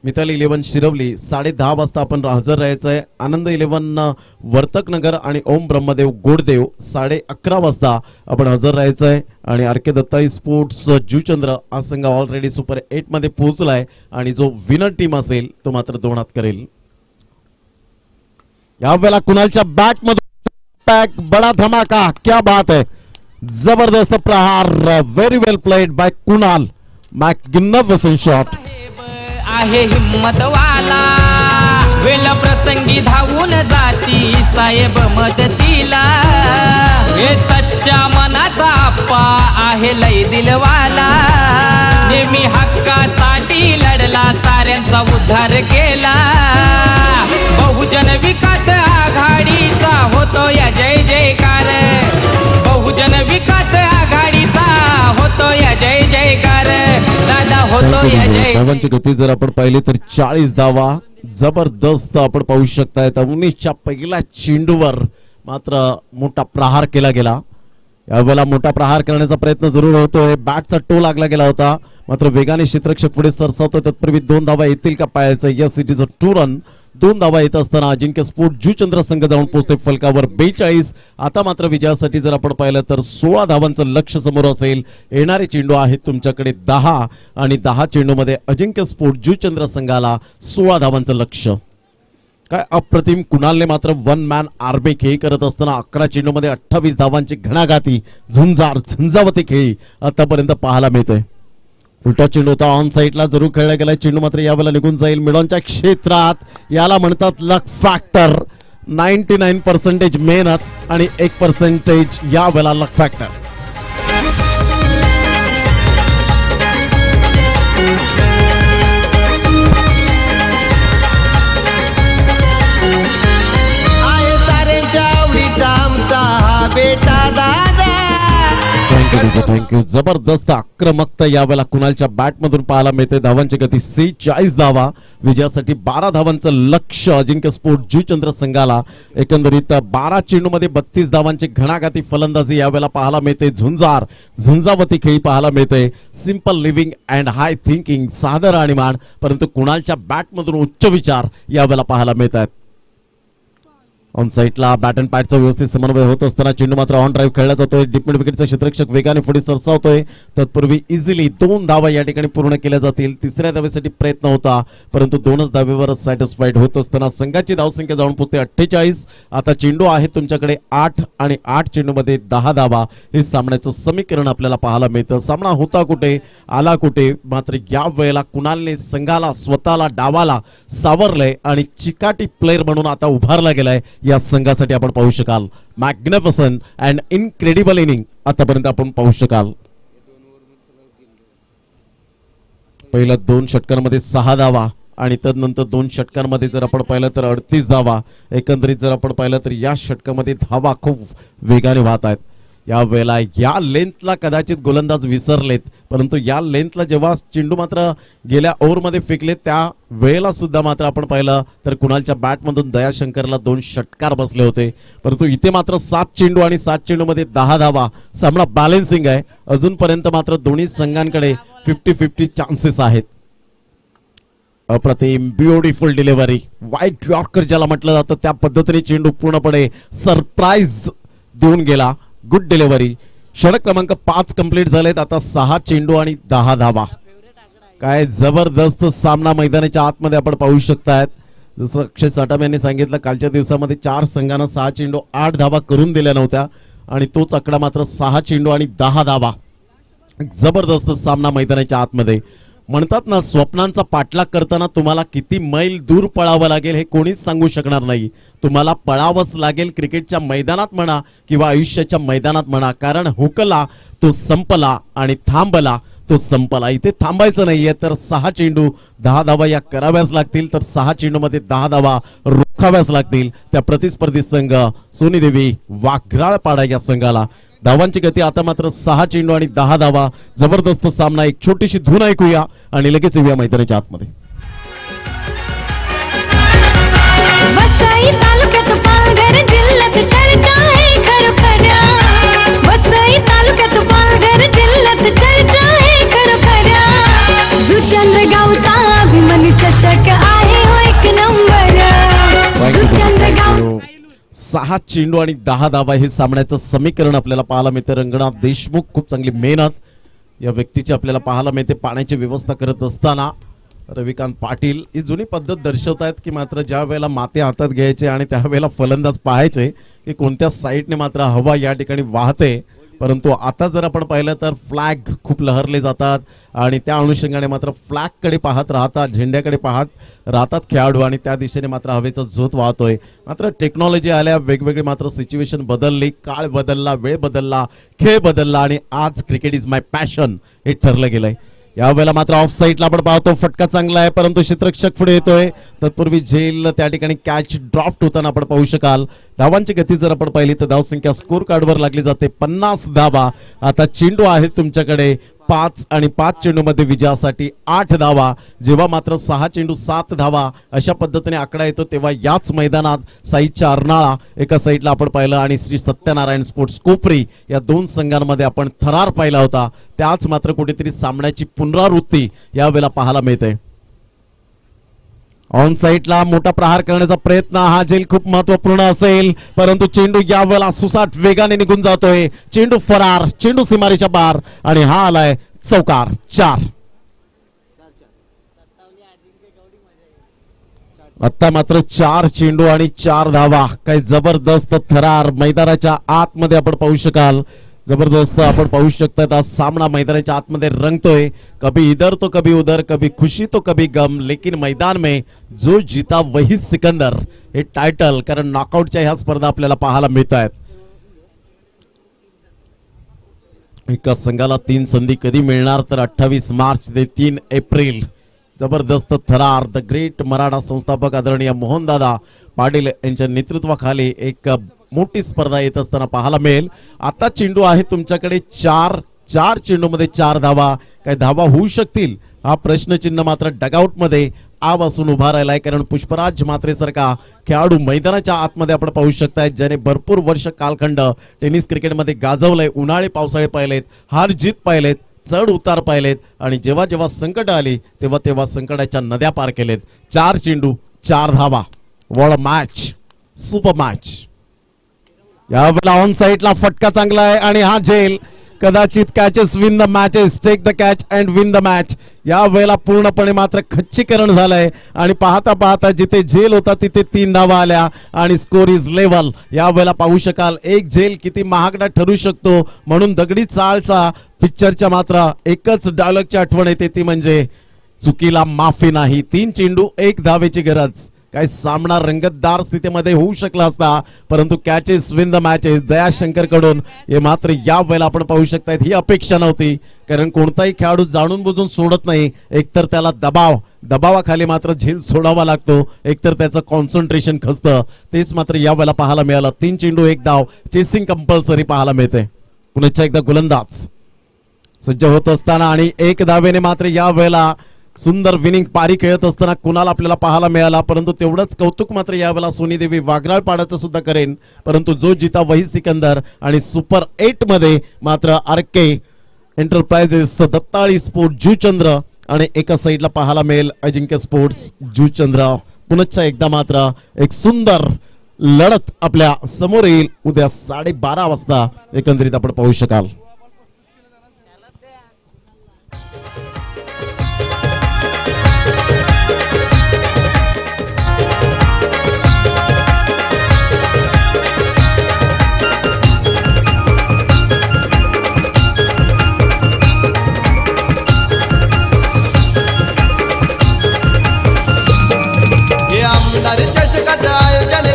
11 शिरवली 10:30 वाजता आपण हजर राहायचं आहे. आनंद 11 वर्तकनगर आणि ओम ब्रह्मदेव गोडदेव 11:30 वाजता आपण हजर राहायचं आहे. आणि आर के दत्ताई स्पोर्ट्स जुचंद्र हा संघ ऑलरेडी सुपर 8 मध्ये पोहोचलाय आणि जो विनर टीम असेल तो मात्र 2 हात करेल. यावेळेला कुणालच्या बॅट मधून पॅक बडा धमाका, क्या बात है, जबरदस्त प्रहार, very well played by Kunal. Magnificent shot. आहे हिम्मतवाला, वेळ प्रसंगी धावून जाती साहेब मदतीला. हे सच्च्या मनाचा आप्पा आहे लय दिलवाला. नेहमी हक्कासाठी लढला, साऱ्यांचा उद्धार केला. बहुजन विकास आघाडीचा होतो या जय जयकार. बहुजन विकास आघाडीचा होतो या जय जयकार. दादा होतो या जय. धावांची गती जर आपण पाहिली तर 40 धावा जबरदस्त आपण पाहू शकताय. 19च्या पहिल्या चेंडूवर मात्र मोठा प्रहार केला गेला. यावेळेला मोठा प्रहार करण्याचा प्रयत्न जरूर होतोय. बॅटचा टो लागला गेला होता मात्र वेगाने क्षेत्ररक्षक पुढे सरसावतो. तत्पूर्वी 2 धावा येतील का पाहायचं. Yes it is a 2 run. 2 धावा येत असताना अजिंक्य स्पोर्ट जुचंद्र संघ जाऊन पोहोचते फलकावर 42. आता मात्र विजयासाठी जर आपण पाहिलं तर 16 धावांचं लक्ष समोर असेल. येणारे चेंडू आहेत तुमच्याकडे 10 आणि 10 चेंडूमध्ये अजिंक्य स्पोर्ट जुचंद्र संघाला 16 धावांचं लक्ष. काय अप्रतिम. कुणालने मात्र 1 मॅन आर्मी खेळी करत असताना 11 चेंडूमध्ये 28 धावांची घणाघाती झुंजार झंझावती खेळी आतापर्यंत पाहायला मिळतोय. उलटा चेंडू होता ऑन साईडला जरूर खेळला गेला. चेंडू मात्र यावेळेला निघून जाईल मिडॉनच्या क्षेत्रात. याला म्हणतात लक फॅक्टर. 99% मेहनत आणि 1% यावेळेला लक फॅक्टर. आहे साऱ्यांच्या आवडीचा आमचा हा बेटा दादा. थँक्यू. जबरदस्त आक्रमकता यावेळेला कुणालच्या बॅट मधून पाहायला मिळते. धावांची गती 46 धावा. विजयासाठी 12 धावांचं लक्ष अजिंक्य स्पोर्ट जुचंद्र संघाला. एकंदरीत 12 चेंडू मध्ये 32 धावांची घणाघाती फलंदाजी यावेळेला पाहायला मिळते. झुंजावती खेळी पाहायला मिळते. Simple living and high thinking, सादर आणीमान, परंतु कुणालच्या बॅट मधून उच्च विचार यावेळेला पाहायला मिळत आहेत. ऑन साईडला बॅट अँड पॅडचा व्यवस्थित समन्वय होत असताना चेंडू मात्र ऑन ड्राईव्ह खेळला जातोय. डीप मिड विकेटचा क्षेत्ररक्षक वेगाने पुढे सरसावतोय. तत्पूर्वी इझिली 2 धावा या ठिकाणी पूर्ण केल्या जातील. तिसऱ्या धावेसाठी प्रयत्न होता, परंतु 2च धावेवरच सॅटिस्फाईड होत असताना संघाची धावसंख्या जाऊन पोहोचते 48. आता चेंडू आहे तुमच्याकडे 8 आणि 8 चेंडूमध्ये 10 धावा. हे सामन्याचं समीकरण आपल्याला पाहायला मिळतं. सामना होता कुठे, आला कुठे, मात्र या वेळेला कुणालने संघाला, स्वतःला, डावाला सावरलंय आणि चिकाटी प्लेअर म्हणून आता उभारला गेलाय. या संघासाठी आपण पाहू शकाल मॅग्निफिसंट अँड इनक्रेडिबल इनिंग आतापर्यंत आपण पाहू शकाल. पहिल्या 2 षटकांमध्ये 6 धावा आणि तदनंतर 2 षटकांमध्ये जर आपण पाहिलं तर 38 धावा. एकंदरीत जर आपण पाहिलं तर या षटकामध्ये धावा खूप वेगाने वाहत आहेत. या वेळेला या लेंथला कदाचित गोलंदाज विसरलेत, परंतु या लेंथला जेव्हा चेंडू मात्र गेल्या ओव्हरमध्ये फेकले त्या वेळेला सुद्धा मात्र आपण पाहिलं तर कुणालच्या बॅटमधून दयाशंकरला 2 षटकार बसले होते. परंतु इथे मात्र 7 चेंडू आणि 7 चेंडूमध्ये 10 धावा. सामना बॅलन्सिंग आहे. अजूनपर्यंत मात्र दोन्ही संघांकडे 50-50 चान्सेस आहेत. अप्रतिम ब्युटिफुल डिलिव्हरी, व्हाईट यॉर्कर ज्याला म्हटलं जातं त्या पद्धतीने चेंडू पूर्णपणे सरप्राईज देऊन गेला. Good delivery. षटक क्रमांक 5 कंप्लीट झालेत. आता 6 चेंडू आणि 10 धावा. काय जबरदस्त सामना मैदानाच्या आतमध्ये आपण पाहू शकतायत. जसं अक्षय साटम यांनी सांगितलं, कालच्या दिवसामध्ये 4 संघांना 6 चेंडू 8 धावा करून दिल्या नव्हत्या आणि तोच आकडा मात्र 6 चेंडू आणि 10 धावा. जबरदस्त सामना मैदानाच्या आतमध्ये. म्हणतात ना, स्वप्नांचा पाठलाग करताना तुम्हाला किती मैल दूर पळावं लागेल हे कोणीच सांगू शकणार नाही. तुम्हाला पळावंच लागेल, क्रिकेटच्या मैदानात म्हणा किंवा आयुष्याच्या मैदानात म्हणा, कारण हुकला तो संपला आणि थांबला तो संपला. इथे थांबायचं नाहीये तर 6 चेंडू 10 धावा या कराव्याच लागतील. तर 6 चेंडूमध्ये 10 धावा रोखाव्याच लागतील त्या प्रतिस्पर्धी संघ सोनीदेवी वाघराळपाडा या संघाला. धावांची गती आता मात्र 6 चेंडू आणि 10 धावा. जबरदस्त सामना. एक छोटीशी धून ऐकूया आणि लगेच येऊया मैदानाच्या आतमध्ये. वसई तालुक्यात पालघर जिल्ह्यात चर्चा आहे खरोखऱ्या. वसई तालुक्यात पालघर जिल्ह्यात चर्चा आहे खरोखऱ्या. जुचंद्र गावचा अभिमानी चषक आहे हो 1 नंबर. जुचंद्र गाव 6 चेंडू आणि 10 धावा हे सामन्याचं समीकरण आपल्याला पाहायला मिळते. रंगनाथ देशमुख खूप चांगली मेहनत या व्यक्तीची आपल्याला पाहायला मिळते. पाण्याची व्यवस्था करत असताना रविकांत पाटील ही जुनी पद्धत दर्शवत आहेत की मात्र ज्या वेळेला माते हातात घ्यायचे आणि त्यावेळेला फलंदाज पाहायचे की कोणत्या साईडने मात्र हवा या ठिकाणी वाहते. परंतु आता जर आपण पाहिलं तर फ्लॅग खूप लहरले जातात आणि त्या अनुषंगाने मात्र फ्लॅगकडे पाहत राहतात, झेंड्याकडे पाहत राहतात खेळाडू आणि त्या दिशेने मात्र हवेचा झोत वाहतोय. मात्र टेक्नॉलॉजी आल्या, वेगवेगळी मात्र सिच्युएशन बदलली, काळ बदलला, वेळ बदलला, खेळ बदलला आणि आज क्रिकेट इज माय पॅशन हे ठरलं गेलंय. यावेळेला मात्र ऑफ साईडला आपण पाहतो फटका चांगला आहे, परंतु क्षेत्ररक्षक पुढे येतोय. तत्पूर्वी झेल त्या ठिकाणी कॅच ड्रॉफ्ट होताना आपण पाहू शकाल. धावांची गती जर आपण पाहिली तर धावसंख्या स्कोर कार्डवर लागली जाते 50 धावा. आता चेंडू आहे तुमच्याकडे 5 आणि 5 चेंडूमध्ये विजयासाठी 8 धावा. जेव्हा मात्र 6 चेंडू 7 धावा अशा पद्धतीने आकडा येतो तेव्हा याच मैदानात साईच्या अर्नाळा एका साईडला आपण पाहिलं आणि श्री सत्यनारायण स्पोर्ट्स कोपरी या 2 संघांमध्ये आपण थरार पाहिला होता. त्याच मात्र कुठेतरी सामन्याची पुनरावृत्ती यावेळेला पाहायला मिळते. ऑन साईडला मोठा प्रहार करण्याचा प्रयत्न, हा झेल खूप महत्वपूर्ण असेल, परंतु चेंडू यावेळेला सुसाट वेगाने निघून जातोय. चेंडू फरार, चेंडू सीमारेच्या बाहेर आणि हा आलाय चौकार. 4 आता मात्र 4 चेंडू आणि 4 धावा. काही जबरदस्त थरार मैदानाच्या आतमध्ये आपण पाहू शकाल. जबरदस्त आपण पाहू शकतात आज सामना मैदानाच्या आतमध्ये रंगतोय. कभी इधर तो कभी उधर, कभी खुशी तो कभी गम, लेकिन मैदान में जो जीता वही सिकंदर हे टायटल, कारण नॉकआउटच्या ह्या स्पर्धा आपल्याला पाहायला मिळत आहेत. एका संघाला 3 संधी कधी मिळणार तर 28 मार्च ते 3 एप्रिल. जबरदस्त थरार. द ग्रेट मराठा संस्थापक आदरणीय मोहनदादा पाटील यांच्या नेतृत्वाखाली एक मोठी स्पर्धा येत असताना पाहायला मिळेल. आता चेंडू आहे तुमच्याकडे 4 चेंडूमध्ये 4 धावा. काय धावा होऊ शकतील हा प्रश्नचिन्ह मात्र डगआउट मध्ये आवासून उभा राहिलाय. कारण पुष्पराज म्हात्रे सारखा खेळाडू मैदानाच्या आतमध्ये आपण पाहू शकताय, ज्याने भरपूर वर्ष कालखंड टेनिस क्रिकेटमध्ये गाजवलंय. उन्हाळे पावसाळे पाहिलेत, हार जीत पाहिलेत, चढ उतार पाहिलेत आणि जेव्हा जेव्हा संकट आली तेव्हा तेव्हा संकटाच्या नद्या पार केलेत. 4 चेंडू 4 धावा. What a match, super match. यावेळेला ऑन साईडला फटका चांगला आहे आणि हा झेल कदाचित catches win the matches, take the catch and win the match. या वेळेला पूर्णपणे मात्र खच्चीकरण झालंय आणि पाहता पाहता जिथे झेल होता तिथे 3 धावा आल्या आणि स्कोर इज लेवल. या वेळेला पाहू शकाल एक झेल किती महागडा ठरू शकतो. म्हणून दगडी चाळचा पिक्चरच्या मात्र एकच डायलॉगची आठवण येते, ती म्हणजे चुकीला माफी नाही. 3 चेंडू 1 धावेची गरज. काही सामना रंगतदार स्थितीमध्ये होऊ शकला असता, परंतु catches win the matches Dayashankar कडून हे मात्र या वेळेला आपण पाहू शकतायत. ही अपेक्षा नव्हती, कारण कोणताही खेळाडू जाणून बुजून सोडत नाही. एकतर त्याला दबावाखाली मात्र झेल सोडावा लागतो, एकतर त्याचं कॉन्सन्ट्रेशन खचतं. तेच मात्र या वेळेला पाहायला मिळालं. 3 चेंडू 1 धाव, चेसिंग कंपल्सरी पाहायला मिळते. पुन्हा एकदा गोलंदाज सज्ज होत असताना आणि 1 धावेने मात्र या वेळेला सुंदर विनिंग पारी खेळत असताना कुणाला आपल्याला पाहायला मिळाला. परंतु तेवढंच कौतुक मात्र यावेळेला सोनीदेवी वाघराळ पाडाचं सुद्धा करेन. परंतु जो जिता वही सिकंदर आणि सुपर 8 मध्ये मात्र RK एंटरप्राइजेस, दत्ताळी स्पोर्ट जुचंद्र आणि एका साईडला पाहायला मिळेल अजिंक्य स्पोर्ट्स जुचंद्र. पुनश्च एकदा मात्र एक सुंदर लढत आपल्या समोर येईल उद्या 12:30 वाजता एकंदरीत आपण पाहू शकाल. हे आमदार चषकाचं आयोजन